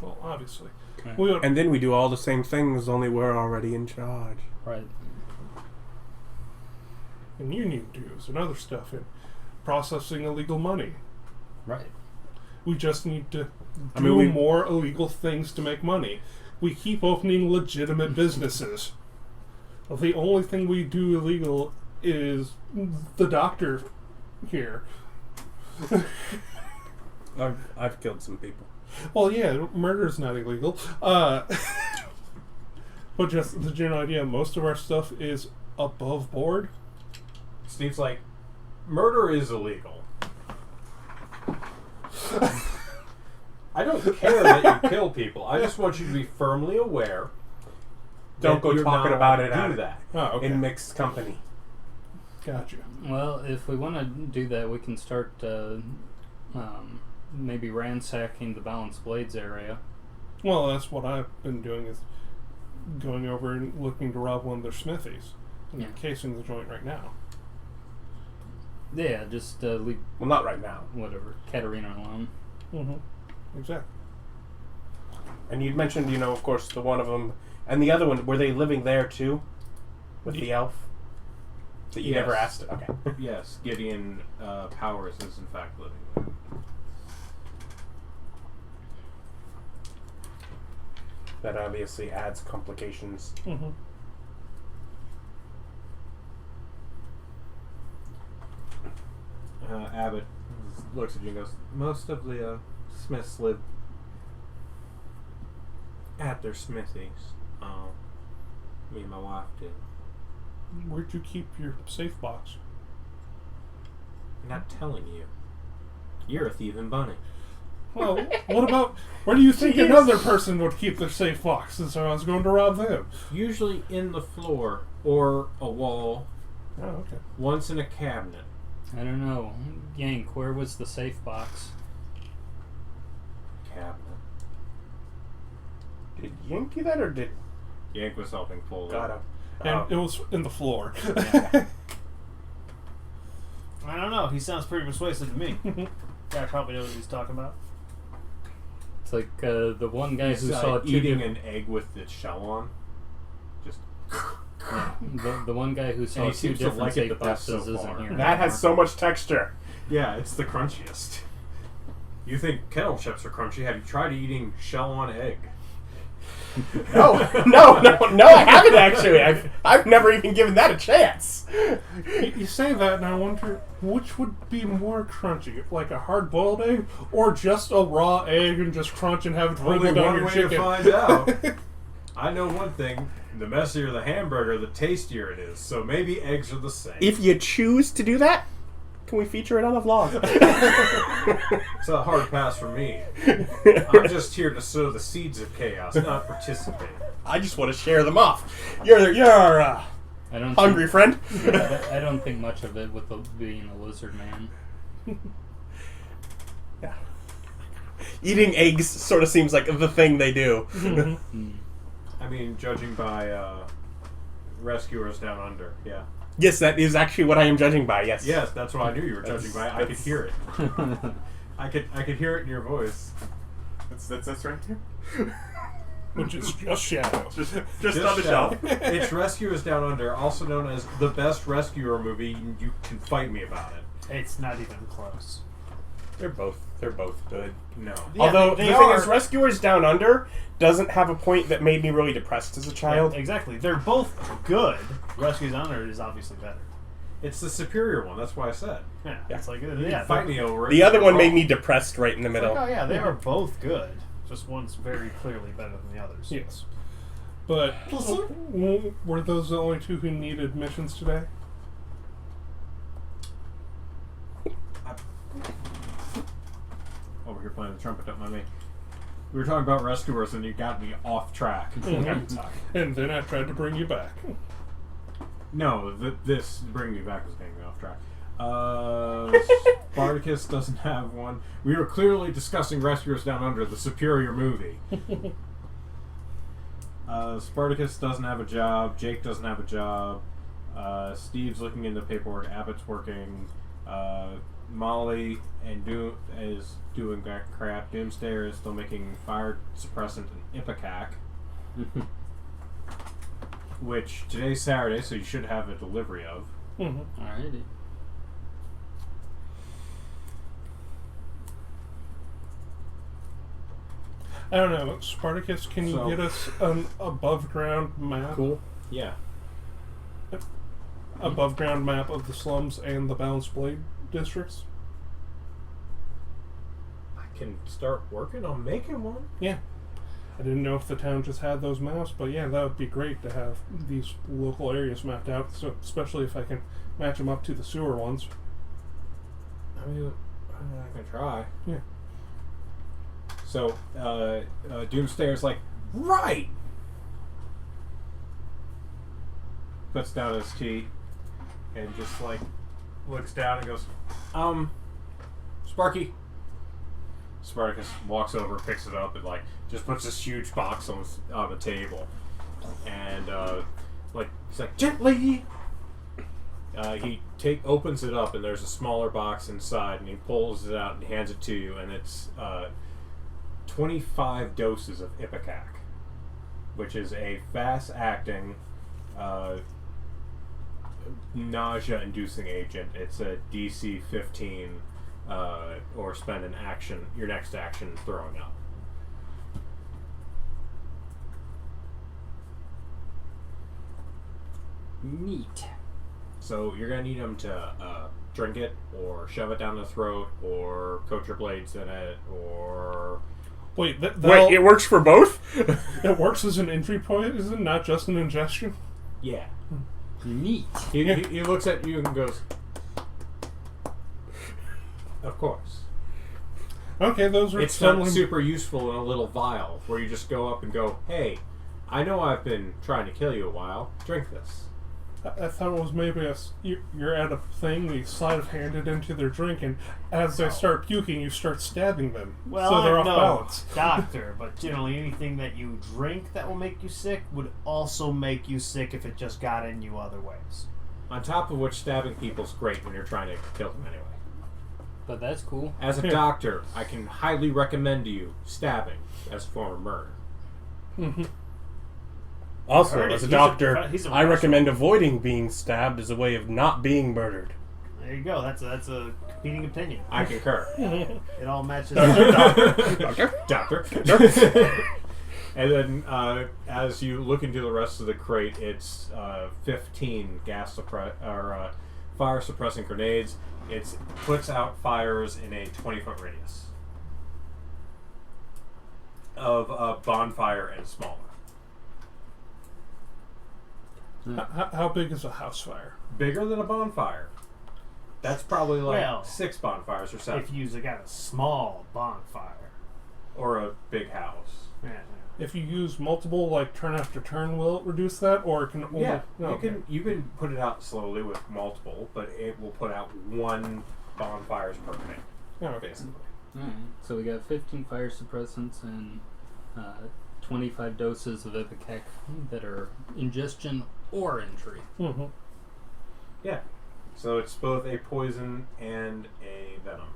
Well, obviously. Yeah. And then we do all the same things, only we're already in charge. Right. And union dues and other stuff, and processing illegal money. Right. We just need to do more illegal things to make money. We keep opening legitimate businesses. The only thing we do illegal is the doctor here. I've killed some people. Well, yeah, murder's not illegal. But just the general idea, most of our stuff is above board. Steve's like, murder is illegal. I don't care that you kill people. I just want you to be firmly aware. Don't go talking about it do that. Oh, okay. in mixed company. Gotcha. Well, if we want to do that, we can start maybe ransacking the Balanced Blades area. Well, that's what I've been doing, is going over and looking to rob one of their smithies. And Yeah. casing the joint right now. Yeah, just leave Well, not right now. whatever Katarina alone. Mm-hmm. Exactly. And you'd mentioned, of course, the one of them, and the other one. Were they living there too, with the elf? That you never Yes. asked. Okay. Yes, Gideon Powers is in fact living there. That obviously adds complications. Mm-hmm. Abbott looks at you and goes, most of the Smiths live at their smithies. Me and my wife do. Where'd you keep your safe box? I'm not telling you. You're a thieving bunny. Well, what about... Where do you think another person would keep their safe box since I was going to rob them? Usually in the floor or a wall, Oh, okay. once in a cabinet. I don't know. Yank, where was the safe box? Cabinet. Did Yank do that, or did Yank was helping pull got it. him? And it was in the floor. I don't know. He sounds pretty persuasive to me. Guy probably knows what he's talking about. It's like the one guy He's who saw two eating different- an egg with its shell on. Just. the one guy who saw he two seems to different like it safe the best boxes so isn't far. here. That has anymore. so much texture. Yeah, it's the crunchiest. You think kettle chips are crunchy? Have you tried eating shell on egg? No, I haven't actually. I've never even given that a chance. You say that, and I wonder which would be more crunchy, like a hard-boiled egg, or just a raw egg and just crunch and have it Only wriggle down one your way chicken. to find out. I know one thing. The messier the hamburger, the tastier it is. So maybe eggs are the same. If you choose to do that, can we feature it on a vlog? It's a hard pass for me. I'm just here to sow the seeds of chaos, not participate. I just want to share them off. You're I don't hungry, friend. I don't think much of it with being a lizard man. Yeah. Eating eggs sort of seems like the thing they do. I mean, judging by Rescuers Down Under, yeah. Yes, that is actually what I am judging by. Yes. Yes, that's what I knew you were judging by. I could hear it. I could hear it in your voice. That's right here. Which is just shadow. Just on Just the shelf. It's Rescuers Down Under, also known as the best rescuer movie. You can fight me about it. It's not even close. They're both good. No. Yeah, Although they the thing are. is, Rescuers Down Under doesn't have a point that made me really depressed as a child. Yeah, exactly. They're both good. Rescues Under is obviously better. It's the superior one. That's why I said. Yeah, Yeah. it's like You yeah. can fight me over it. The other one Wrong. made me depressed right in the It's middle. like, oh yeah, they are both good. Just one's very clearly better than the others. Yes. But were those the only two who needed missions today? you're playing the trumpet, don't mind me. We were talking about rescuers and you got me off track. And then I tried to bring you back. No, this bringing me back was getting me off track. Spartacus doesn't have one. We were clearly discussing Rescuers Down Under, the superior movie. Spartacus doesn't have a job. Jake doesn't have a job. Steve's looking into paperwork. Abbott's working. Molly and is doing that crap. Doomstayer is still making fire suppressant and Ipecac. Which today's Saturday, so you should have a delivery of. Alrighty. I don't know, Spartacus, can you get us an above ground map? Cool. Yeah. Above ground map of the slums and the Balanced Blade districts? I can start working on making one. Yeah. I didn't know if the town just had those maps, but yeah, that would be great to have these local areas mapped out, so especially if I can match them up to the sewer ones. I mean, I can try. Yeah. So, Doomstayer's like, right! Puts down his tea and just like looks down and goes, Sparky. Spartacus walks over, picks it up, and like just puts this huge box on the table, and like he's like, gently. He opens it up, and there's a smaller box inside, and he pulls it out and hands it to you, and it's 25 doses of Ipecac, which is a fast-acting, nausea-inducing agent. It's a DC 15, or spend your next action throwing up. Neat. So you're gonna need them to drink it, or shove it down the throat, or coat your blades in it, or Wait, Wait, it works for both? it works as an entry poison, not just an ingestion? yeah. Neat. He looks at you and goes, "Of course." Okay, those are It's not super useful in a little vial where you just go up and go, "Hey, I know I've been trying to kill you a while. Drink this." I thought it was maybe you're at a thing, you sleight of hand it into their drink, and as they start puking, you start stabbing them. Well, so they're I off know, balance. doctor, but generally anything that you drink that will make you sick would also make you sick if it just got in you other ways. On top of which, stabbing people's great when you're trying to kill them anyway. But that's cool. As a doctor, I can highly recommend to you stabbing as a form of murder. Mm-hmm. Also, Heard it. as a He's doctor, he's a I recommend avoiding being stabbed as a way of not being murdered. There you go. That's a competing opinion. I concur. It all matches. Doctor. And then, as you look into the rest of the crate, it's 15 fire suppressing grenades. It puts out fires in a 20-foot radius of a bonfire and smaller. How big is a house fire? Bigger than a bonfire. That's probably like Well, 6 bonfires or 7. If you got a small bonfire. Or a big house. Yeah. If you use multiple, like turn after turn, will it reduce that, or it can only? Yeah, No, okay. you can put it out slowly with multiple, but it will put out 1 bonfires per minute, Oh, okay. basically. Alright, so we got 15 fire suppressants and 25 doses of Ipecac that are ingestion or entry. Mm-hmm. Yeah. So it's both a poison and a venom.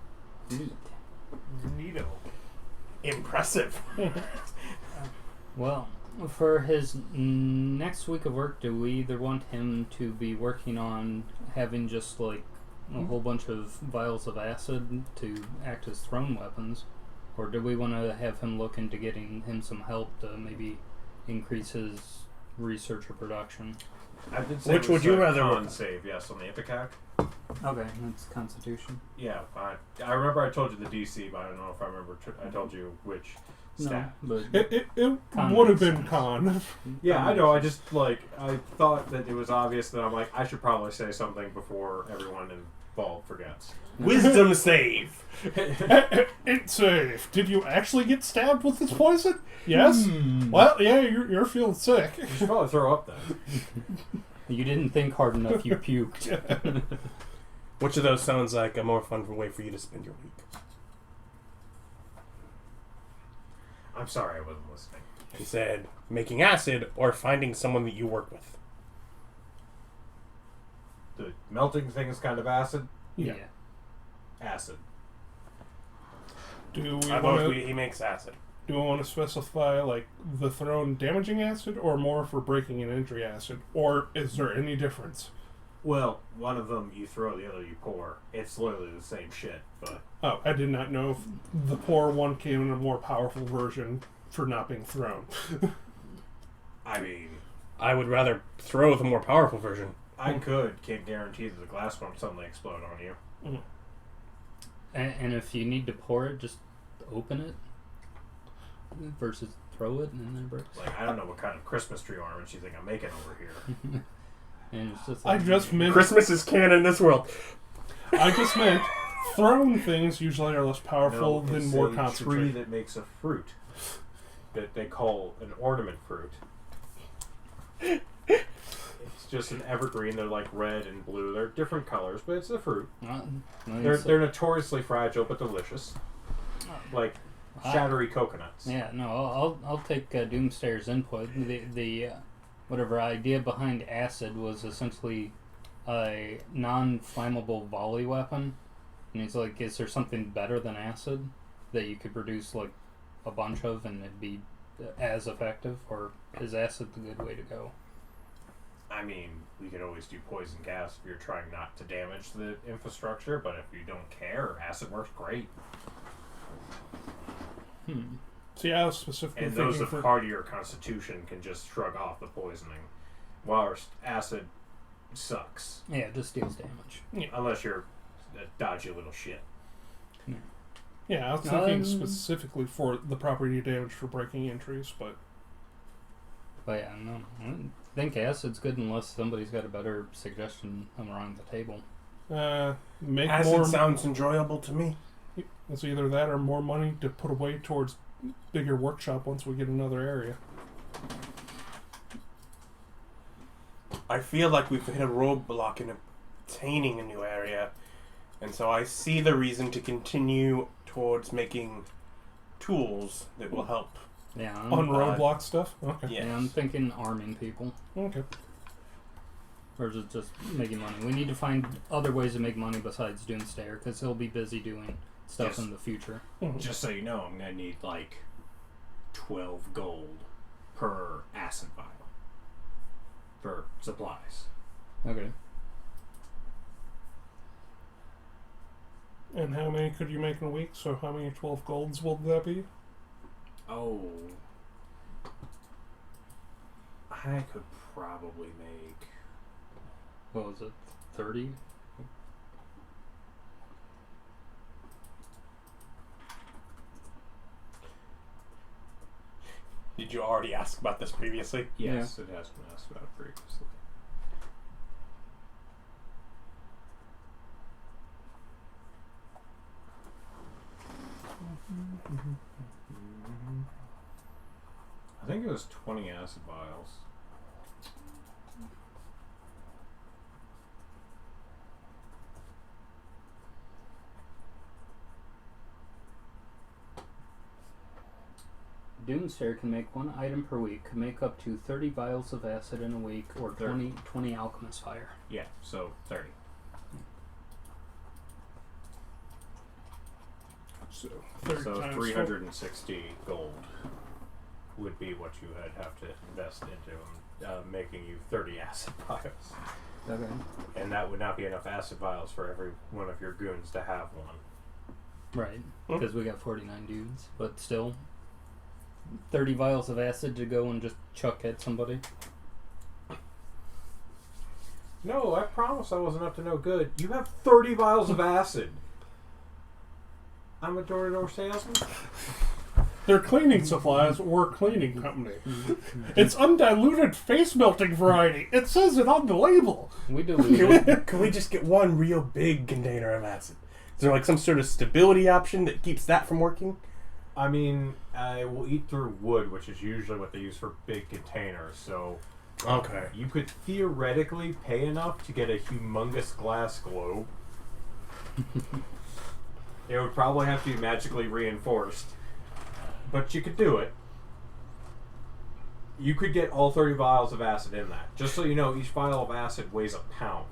Neat. Neato. Impressive. Well, for his next week of work, do we either want him to be working on having just like a whole bunch of vials of acid to act as thrown weapons, or do we want to have him look into getting him some help to maybe increase his research or production? I did say Which it was would you a rather con work? save? Yes, on the Ipecac. Okay, that's Constitution. Yeah, I remember I told you the DC, but I don't know if I remember. I told you which stat. No, but It Con would have makes been sense. con. Yeah, I know. I just I thought that it was obvious that I'm like I should probably say something before everyone, and Bulb forgets. Wisdom save. It's safe. Did you actually get stabbed with this poison? Yes. Well, yeah, you're feeling sick. You should probably throw up then. You didn't think hard enough, you puked. Which of those sounds like a more fun way for you to spend your week? I'm sorry I wasn't listening. He said, making acid or finding someone that you work with. The melting thing is kind of acid. Yeah. Acid. Do we I want vote to? he makes acid. Do we want to specify like the thrown damaging acid, or more for breaking and injury acid, or is there any difference? Well, one of them you throw, the other you pour. It's literally the same shit, but... Oh, I did not know if the poor one came in a more powerful version for not being thrown. I mean... I would rather throw the more powerful version. I can't guarantee that the glass won't suddenly explode on you. Mm. And if you need to pour it, just open it versus throw it and then it breaks. Like, I don't know what kind of Christmas tree ornaments you think I'm making over here. And it's just I like, just meant Christmas is canon in this world. I just meant thrown things usually are less powerful No, than it's more a tree concentrated. that makes a fruit that they call an ornament fruit. It's just an evergreen. They're like red and blue. They're different colors, but it's a fruit. They're notoriously fragile but delicious, like shattery coconuts. Yeah, no, I'll take Doomstayer's input. The whatever idea behind acid was essentially a non-flammable volley weapon, and he's like, is there something better than acid that you could produce like a bunch of and it'd be as effective, or is acid the good way to go? I mean, we could always do poison gas if you're trying not to damage the infrastructure, but if you don't care, acid works great. See, I was specifically And those thinking of for hardier constitution can just shrug off the poisoning, whilst acid sucks. Yeah, it just deals damage. Unless you're a dodgy little shit. yeah, I was thinking specifically for the property damage for breaking entries, but Yeah, no, I think acid's good unless somebody's got a better suggestion around the table. make Acid more. sounds enjoyable to me. It's either that or more money to put away towards bigger workshop once we get another area. I feel like we've hit a roadblock in obtaining a new area, and so I see the reason to continue towards making tools that will help. Yeah, On roadblock stuff? Okay. Yes. yeah, I'm thinking arming people Okay. versus just making money. We need to find other ways to make money besides Doomstayer, because he'll be busy doing stuff Yes. in the future. Just so you know, I'm going to need like 12 gold per acid vial for supplies. Okay. And how many could you make in a week? So how many 12 golds will that be? Oh. I could probably make... What was it? 30? Did you already ask about this previously? Yes, it has been asked about previously. I think it was 20 acid vials. Doomstayer can make one item per week, can make up to 30 vials of acid in a week, or 20 alchemist fire. Yeah, so 30. So 30 So times 360 gold would be what you would have to invest into making you 30 acid vials. Okay. And that would not be enough acid vials for every one of your goons to have one. Right, because we got 49 dudes, but still, 30 vials of acid to go and just chuck at somebody. No, I promise I wasn't up to no good. You have 30 vials of acid. I'm a door-to-door salesman. They're cleaning supplies or cleaning company. It's undiluted face melting variety. It says it on the label. We dilute. Can we just get one real big container of acid? Is there like some sort of stability option that keeps that from working? I mean, we'll eat through wood, which is usually what they use for big containers. So, Okay. you could theoretically pay enough to get a humongous glass globe. It would probably have to be magically reinforced, but you could do it. You could get all 30 vials of acid in that. Just so you know, each vial of acid weighs a pound.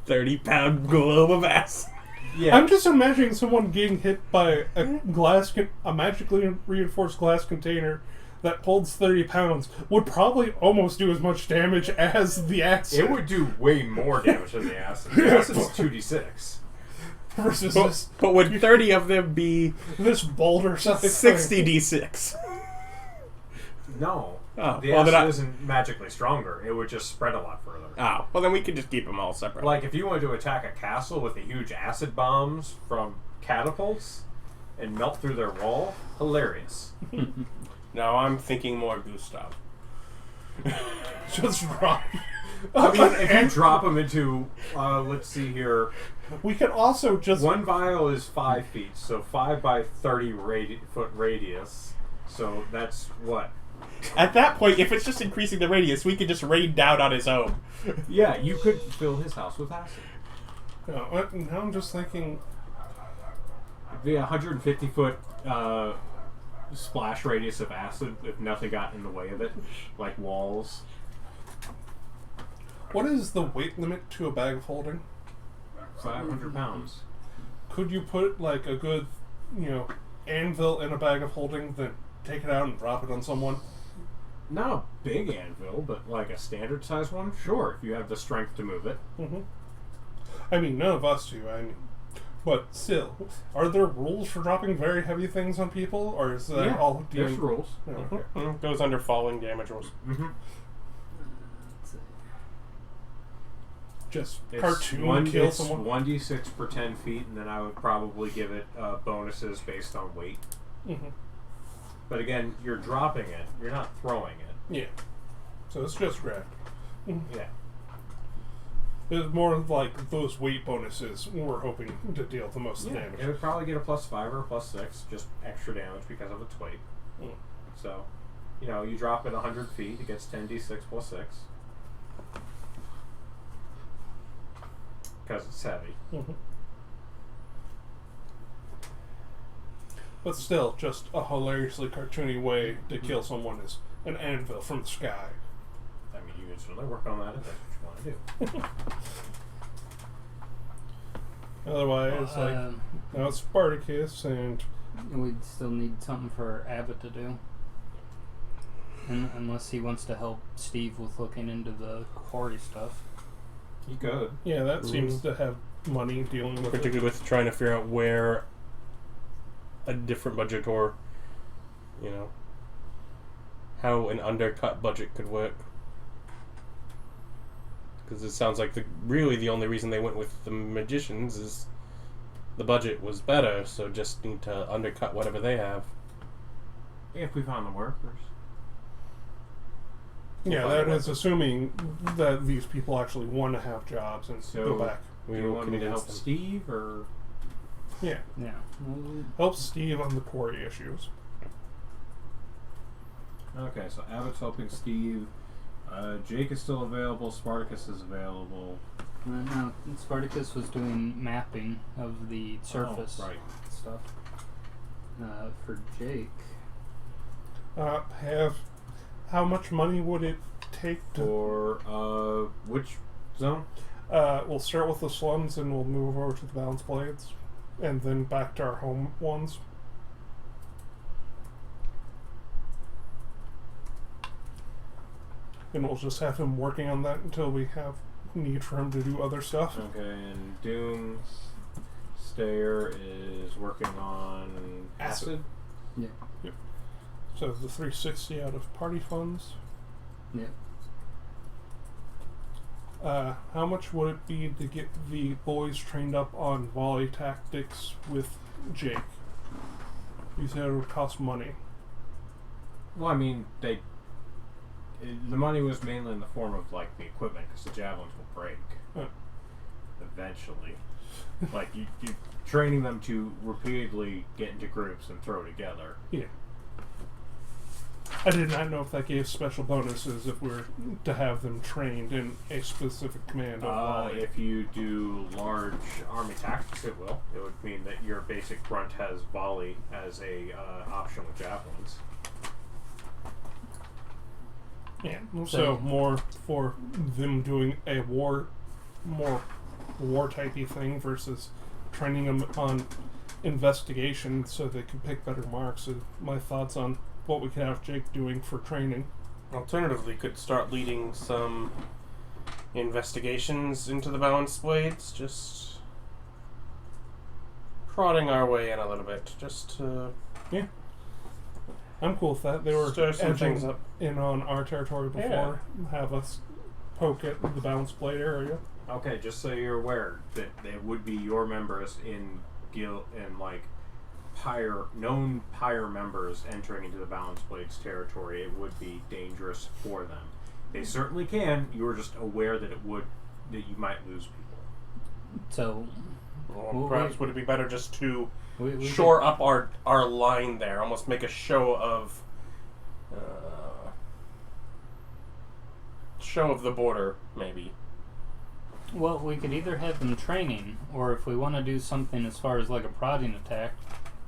30-pound globe of acid. Yeah. I'm just imagining someone getting hit by a magically reinforced glass container that holds 30 pounds would probably almost do as much damage as the acid. It would do way more damage than the acid. The acid is 2d6. Versus this, But would 30 of them be this boulder size 60d6? No. Oh, The well, acid then I- isn't magically stronger. It would just spread a lot further. Oh, well then we could just keep them all separate. Like, if you wanted to attack a castle with the huge acid bombs from catapults and melt through their wall, hilarious. No, I'm thinking more Gustav. just drop. I mean, if you drop them into, let's see here, We could also just one vial is 5 feet, so 5 by 30 foot radius. So that's what? At that point, if it's just increasing the radius, we could just rain down on his home. Yeah, you could fill his house with acid. now I'm just thinking. The 150 foot splash radius of acid if nothing got in the way of it, like walls. What is the weight limit to a bag of holding? 500 pounds. Could you put like a good, anvil in a bag of holding, then take it out and drop it on someone? Not a big anvil, but like a standard size one? Sure, if you have the strength to move it. Mm-hmm. I mean, none of us do. But still, are there rules for dropping very heavy things on people, or is that Yeah, all there's dealing? rules. Oh, okay. Goes under falling damage rules. Mm-hmm. Just It's cartoon kill it's someone. 1d6 per 10 feet, and then I would probably give it bonuses based on weight. Mm-hmm. But again, you're dropping it, you're not throwing it. Yeah. So it's just grabbed. Yeah. It's more like those weight bonuses we're hoping to deal the most Yeah, damage. it would probably get a +5 or a +6, just extra damage because of its weight. Mm. So, you drop it 100 feet, it gets 10d6 + 6. Because it's heavy. Mm-hmm. But still, just a hilariously cartoony way to kill someone is an anvil from the sky. I mean, you can certainly work on that if that's what you want to do. Otherwise, now it's Spartacus, and We'd still need something for Abbott to do. Unless he wants to help Steve with looking into the quarry stuff. You could. yeah, that seems to have money dealing with it. Particularly with trying to figure out where a different budget or, how an undercut budget could work. Because it sounds like the only reason they went with the magicians is the budget was better, so just need to undercut whatever they have. If we found the workers. Yeah, that is assuming that these people actually want to have jobs and So- go back. Do you want me to help Steve, or... Yeah, Yeah. Well, help Steve on the quarry issues. Okay, so Abbott's helping Steve. Jake is still available. Spartacus is available. no, Spartacus was doing mapping of the surface right. stuff. For Jake, How much money would it take to... For, which zone? we'll start with the slums and we'll move over to the balance blades. And then back to our home ones. And we'll just have him working on that until we have need for him to do other stuff. Okay, and Doomstayer is working on acid. yeah, So the 360 out of party funds. yeah. How much would it be to get the boys trained up on volley tactics with Jake? You said it would cost money. Well, I mean, the money was mainly in the form of like the equipment, because the javelins will break eventually. Like you training them to repeatedly get into groups and throw together. Yeah. I did not know if that gave special bonuses if we were to have them trained in a specific command of volley. If you do large army tactics, it will. It would mean that your basic grunt has volley as a option with javelins. Yeah. So more for them doing a more war-typey thing versus training them on investigation so they can pick better marks. So my thoughts on what we could have Jake doing for training. Alternatively, could start leading some investigations into the balanced blades, just prodding our way in a little bit, just Yeah. I'm cool with that. They were stir some things edging up. in on our territory before. Have us poke at the balanced blade area. Okay, just so you're aware that they would be your members in guild and like known pyre members entering into the Balanced Blades territory. It would be dangerous for them. They certainly can. You were just aware that you might lose people. So, Well, perhaps would it be better just to we shore up our line there, almost make a show of the border, maybe. Well, we could either have them training, or if we want to do something as far as like a prodding attack,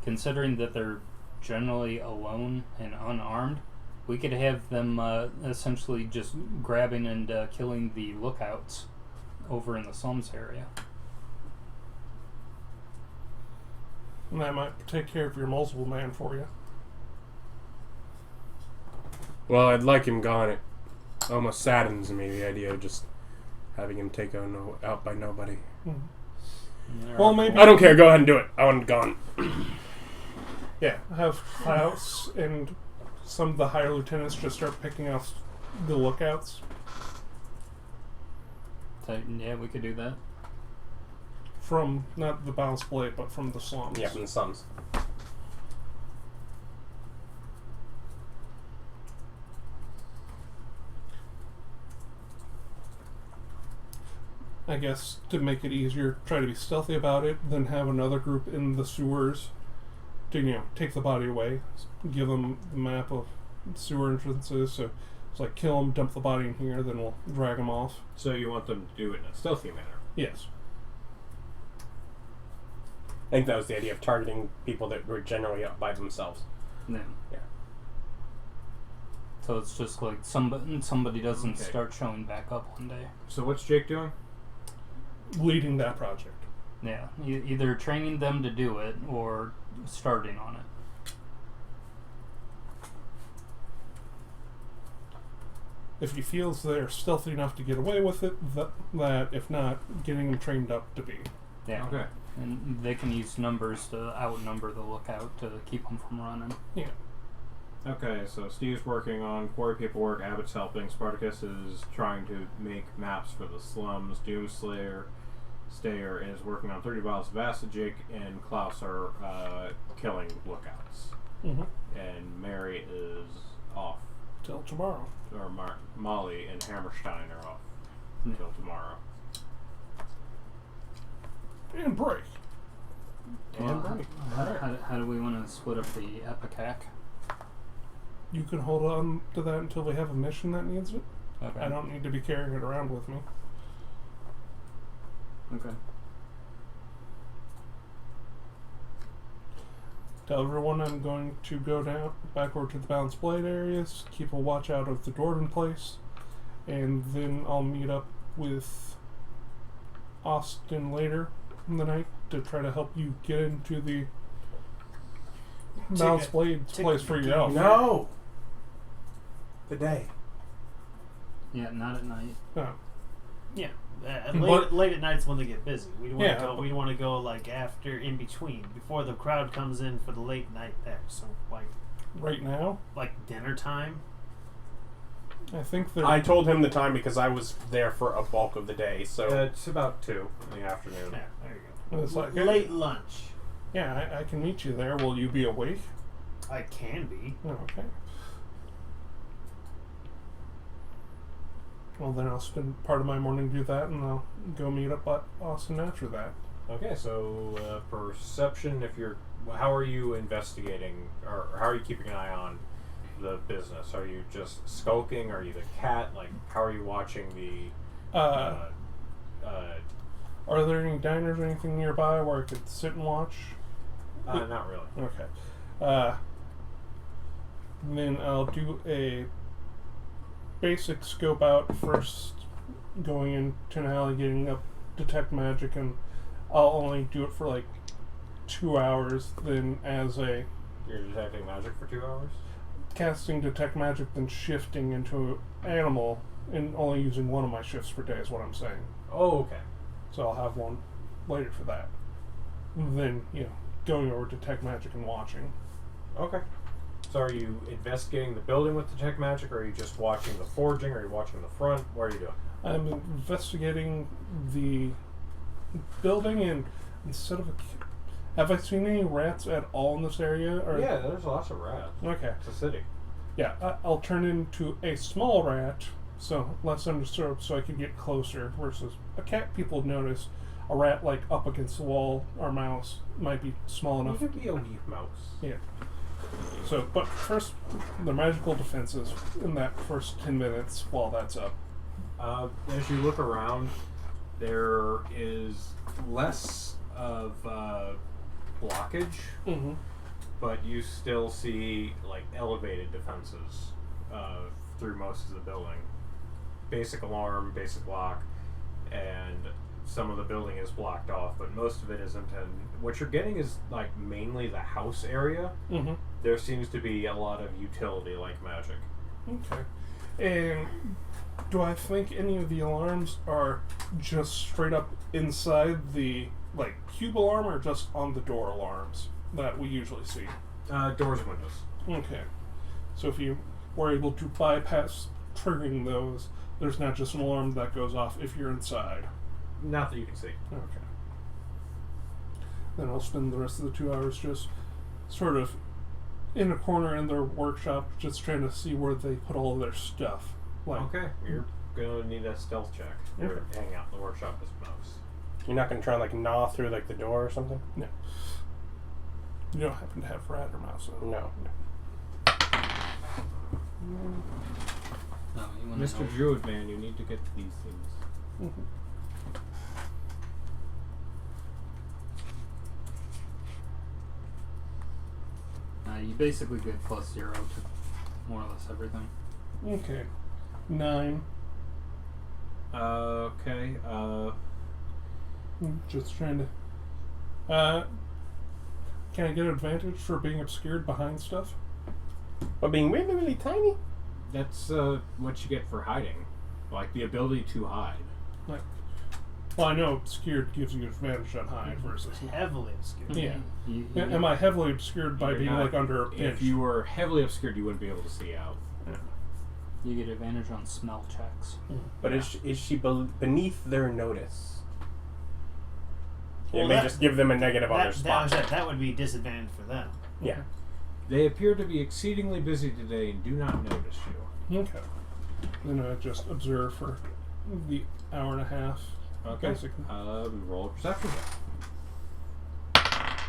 considering that they're generally alone and unarmed, we could have them essentially just grabbing and killing the lookouts over in the slums area. And that might take care of your multiple man for you. Well, I'd like him gone. It almost saddens me, the idea of just having him taken out by nobody. Mm-hmm. Well, maybe... I don't care. Go ahead and do it. I want him gone. Yeah, have Klaus and some of the higher lieutenants just start picking off the lookouts. So, yeah, we could do that. From, not the Balanced Blade, but from the slums. Yeah, from the slums. I guess to make it easier, try to be stealthy about it, then have another group in the sewers to, take the body away, give them the map of sewer entrances, so it's like kill them, dump the body in here, then we'll drag them off. So you want them to do it in a stealthy manner? Yes. I think that was the idea of targeting people that were generally up by themselves. Yeah. Yeah. So it's just like somebody doesn't start showing back up one day. So what's Jake doing? Leading that project. Yeah, either training them to do it or starting on it. If he feels they're stealthy enough to get away with it, that if not, getting them trained up to be. Yeah. Okay. And they can use numbers to outnumber the lookout to keep them from running. Yeah. Okay, so Steve's working on quarry paperwork, Abbott's helping, Spartacus is trying to make maps for the slums, Doomstayer is working on 30 vials of acid, Jake and Klaus are killing lookouts. Mm-hmm. And Mary is off. Till tomorrow. Or Molly and Hammerstein are off until tomorrow. And break. And break. How do we want to split up the Epicac? You can hold on to that until we have a mission that needs it. Okay. I don't need to be carrying it around with me. Okay. Tell everyone I'm going to go down backward to the Balanced Blade areas, keep a watch out of the Dwarven place, and then I'll meet up with Austin later in the night to try to help you get into the Balanced Blade place for yourself. No! The day. Yeah, not at night. Oh. Yeah. But- Late at night's when they get busy. We want to Yeah, go. but- We want to go like after, in between, before the crowd comes in for the late night there. So Right now, like dinner time. I think that I told him the time because I was there for a bulk of the day, so... It's about 2 in the afternoon. Yeah, there you go. it's like, Late lunch. yeah, I can meet you there. Will you be awake? I can be. Oh, okay. Well, then I'll spend part of my morning do that, and I'll go meet up at Austin after that. Okay, so perception. How are you investigating, or how are you keeping an eye on the business? Are you just skulking? Are you the cat? Like, how are you watching the? Are there any diners or anything nearby where I could sit and watch? Not really. Okay. Then I'll do a basic scope out first, going into an alley, getting up detect magic, and I'll only do it for like 2 hours. Then You're detecting magic for 2 hours? casting detect magic, then shifting into animal, and only using one of my shifts per day is what I'm saying. Oh, okay. So I'll have one later for that. Then, going over detect magic and watching. Okay. So are you investigating the building with detect magic, or are you just watching the forging, or are you watching the front? What are you doing? I'm investigating the building, and instead of have I seen any rats at all in this area? Or Yeah, there's lots of rats. Okay. It's a city. Yeah, I'll turn into a small rat, so less undisturbed, so I can get closer. Versus a cat, people notice. A rat like up against the wall or mouse might be small enough. You could be a wee mouse. Yeah. So, but first, the magical defenses in that first 10 minutes while that's up. As you look around, there is less of blockage, Mm-hmm. but you still see like elevated defenses through most of the building. Basic alarm, basic lock, and some of the building is blocked off, but most of it isn't. And what you're getting is like mainly the house area. Mm-hmm. There seems to be a lot of utility like magic. Okay. And do I think any of the alarms are just straight up inside the like cube alarm, or just on the door alarms that we usually see? Doors and windows. Okay. So if you were able to bypass triggering those, there's not just an alarm that goes off if you're inside. Not that you can see. Okay. Then I'll spend the rest of the 2 hours just sort of in a corner in their workshop, just trying to see where they put all of their stuff. Like, Okay, you're gonna need a stealth check. Okay. Or hang out in the workshop as a mouse. You're not going to try and like gnaw through like the door or something? no. You don't happen to have rat or mouse on? No. No, you want Mr. Druid Man, you need to get these things. Mm-hmm. You basically get +0 to more or less everything. Okay. 9. Okay, Just trying to. Can I get advantage for being obscured behind stuff? But being really, really tiny? that's what you get for hiding. Like the ability to hide. Like, well, I know obscured gives you advantage on hide versus. Heavily obscured. Yeah. You Am I heavily obscured by You're being not- like under a pinch? If you were heavily obscured, you wouldn't be able to see out. you get advantage on smell checks. But is she beneath their notice? Well, It may that- just give them a negative on their spot. That would be disadvantage for them. Yeah. They appear to be exceedingly busy today and do not notice you. Okay. Then I just observe for the hour and a half. Okay. Basically. Roll a perception check.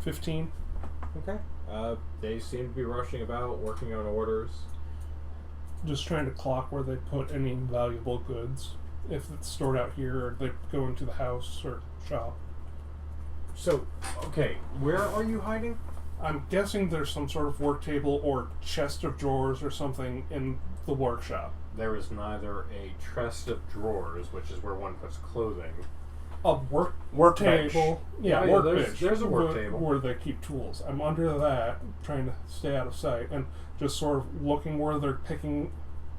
15. Okay. They seem to be rushing about, working on orders. Just trying to clock where they put any valuable goods. If it's stored out here, or they go into the house or shop. So, okay, where are you hiding? I'm guessing there's some sort of work table or chest of drawers or something in the workshop. There is neither a chest of drawers, which is where one puts clothing. A work bench. table. Yeah, work there's- bench. there's a work where, table. where they keep tools. I'm under that, trying to stay out of sight, and just sort of looking where they're picking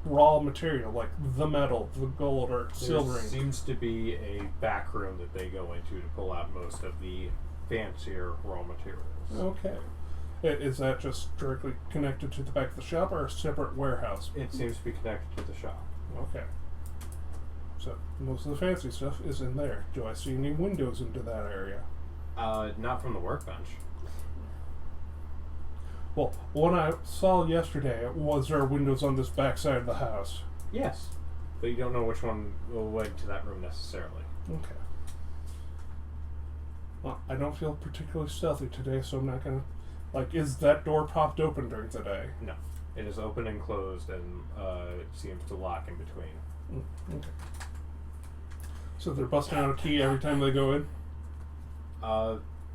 raw material, like the metal, the gold, or There silvering. seems to be a back room that they go into to pull out most of the fancier raw materials. Okay. Is that just directly connected to the back of the shop, or a separate warehouse? It seems to be connected to the shop. Okay. So most of the fancy stuff is in there. Do I see any windows into that area? Not from the workbench. Well, what I saw yesterday was there windows on this back side of the house. Yes. But you don't know which one will lead to that room necessarily. Okay. Well, I don't feel particularly stealthy today, so I'm not gonna... Like, is that door propped open during the day? No. It is open and closed and it seems to lock in between. Okay. So they're busting out a key every time they go in?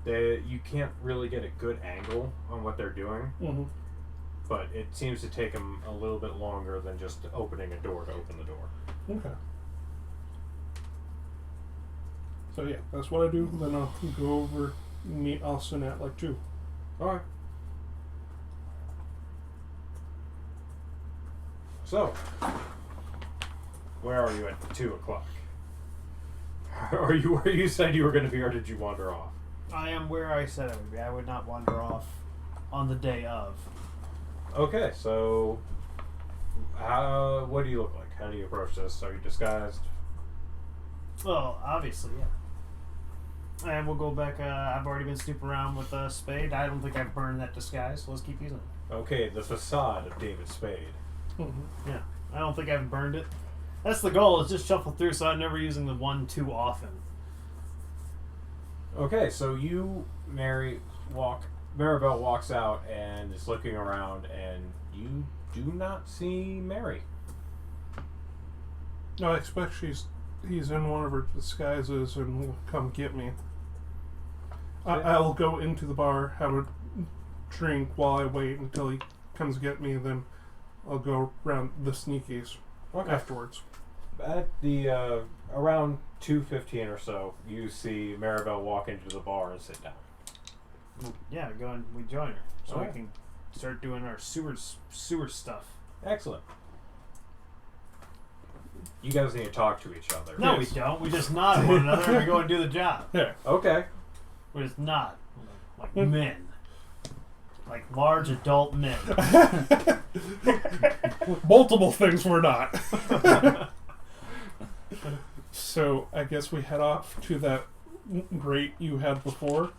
You can't really get a good angle on what they're doing, Mm-hmm. but it seems to take them a little bit longer than just opening a door to open the door. Okay. So yeah, that's what I do. Then I'll go over, meet Austin at like 2. Alright. So, where are you at 2 o'clock? Are you where you said you were going to be, or did you wander off? I am where I said I would be. I would not wander off on the day of. Okay, so what do you look like? How do you approach this? Are you disguised? Well, obviously, yeah. And we'll go back. I've already been snooping around with a spade. I don't think I've burned that disguise, so let's keep using it. Okay, the facade of David Spade. Mm-hmm. Yeah, I don't think I've burned it. That's the goal, is just shuffle through, so I'm never using the one too often. Okay, so you, Maribel walks out and is looking around, and you do not see Mary. No, I expect he's in one of her disguises and will come get me. I'll go into the bar, have a drink while I wait until he comes get me, and then I'll go around the sneakies afterwards. At the around 2:15 or so, you see Maribel walk into the bar and sit down. Yeah, go and we join her, so Alright. we can start doing our sewer stuff. Excellent. You guys need to talk to each other. No, Yes. we don't. We just nod at one another and we go and do the job. Yeah. Okay. We just nod. Like men. Like large adult men. Multiple things were not. So I guess we head off to that grate you had before.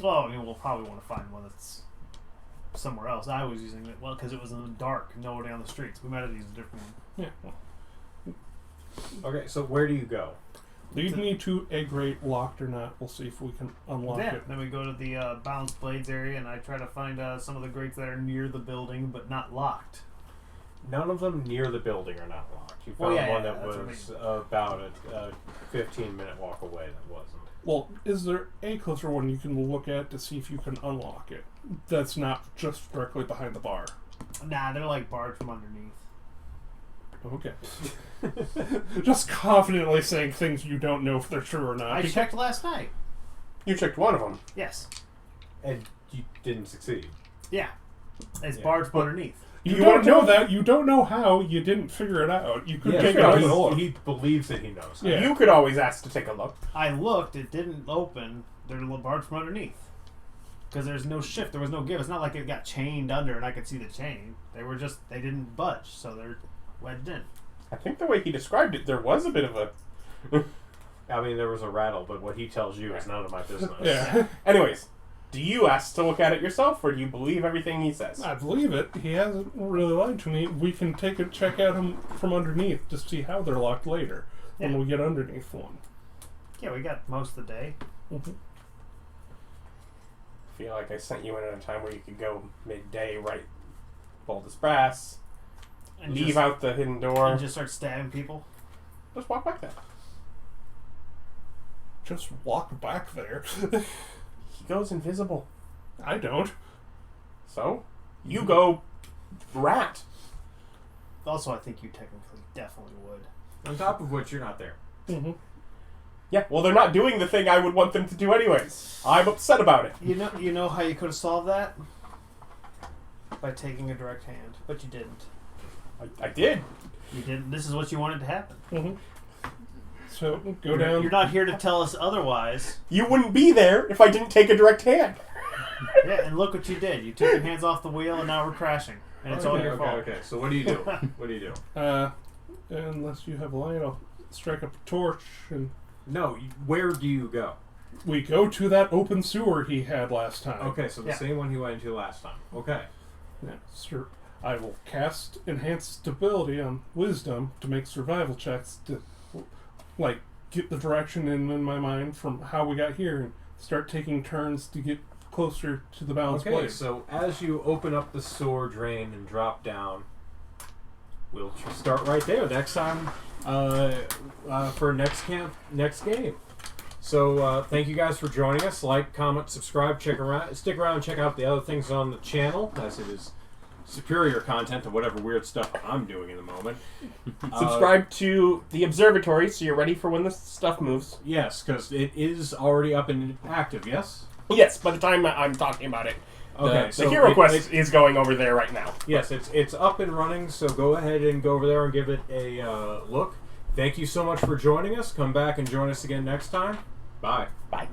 Well, I mean, we'll probably want to find one that's somewhere else. I was using it, well, because it was in the dark, nobody on the streets. We might have used a different one. Yeah. Okay, so where do you go? Lead me to a grate, locked or not. We'll see if we can unlock Yeah, it. then we go to the balanced blades area, and I try to find some of the grates that are near the building, but not locked. None of them near the building are not locked. You Well, found yeah, one yeah, that that's what I was about a 15-minute walk away that wasn't. Well, is there a closer one you can look at to see if you can unlock it? That's not just directly behind the bar. Nah, they're like barred from underneath. Okay. Just confidently saying things you don't know if they're true or not. I checked last night. You checked one of them. Yes. And you didn't succeed. Yeah. It's Yeah. barred from underneath. You You don't wanna know tell- that. You don't know how. You didn't figure it out. You could take sure. another look. He believes that he knows. Yeah. You could always ask to take a look. I looked, it didn't open. They're barred from underneath. Because there's no shift, there was no give. It's not like it got chained under and I could see the chain. They didn't budge, so they're wedged in. I think the way he described it, there was a bit of a... I mean, there was a rattle, but what he tells you is none of my business. Yeah. Anyways, do you ask to look at it yourself, or do you believe everything he says? I believe it. He hasn't really lied to me. We can check out him from underneath to see how they're locked later when Yeah. we get underneath one. Yeah, we got most of the day. Mm-hmm. I feel like I sent you in at a time where you could go midday, right? Boldest brass, And leave just, out the hidden door. and just start stabbing people. Just walk back there. Just walk back there. He goes invisible. I don't. So, you go rat. Also, I think you technically definitely would. On top of which, you're not there. Mm-hmm. Yeah, well, they're not doing the thing I would want them to do anyways. I'm upset about it. You know how you could have solved that? By taking a direct hand, but you didn't. I did. You didn't. This is what you wanted to happen. Mm-hmm. So go down. You're not here to tell us otherwise. You wouldn't be there if I didn't take a direct hand. Yeah, and look what you did. You took your hands off the wheel, and now we're crashing. And it's all your fault. Okay. So what do you do? What do you do? Unless you have a light, I'll strike up a torch and No. Where do you go? We go to that open sewer he had last time. Okay, so the Yeah. same one he went into last time. Okay. Yeah, sir. I will cast Enhanced Stability on Wisdom to make survival checks to, like, get the direction in my mind from how we got here and start taking turns to get closer to the balanced Okay, blade. so as you open up the sewer drain and drop down, we'll start right there. Next time, for next game. So thank you guys for joining us. Like, comment, subscribe, stick around, check out the other things on the channel, as it is superior content to whatever weird stuff I'm doing in the moment. Subscribe to the observatory so you're ready for when this stuff moves. Yes, because it is already up and active. Yes. Yes, by the time I'm talking about it. Okay, The hero quest is going over there right now. Yes, it's up and running, so go ahead and go over there and give it a look. Thank you so much for joining us. Come back and join us again next time. Bye. Bye.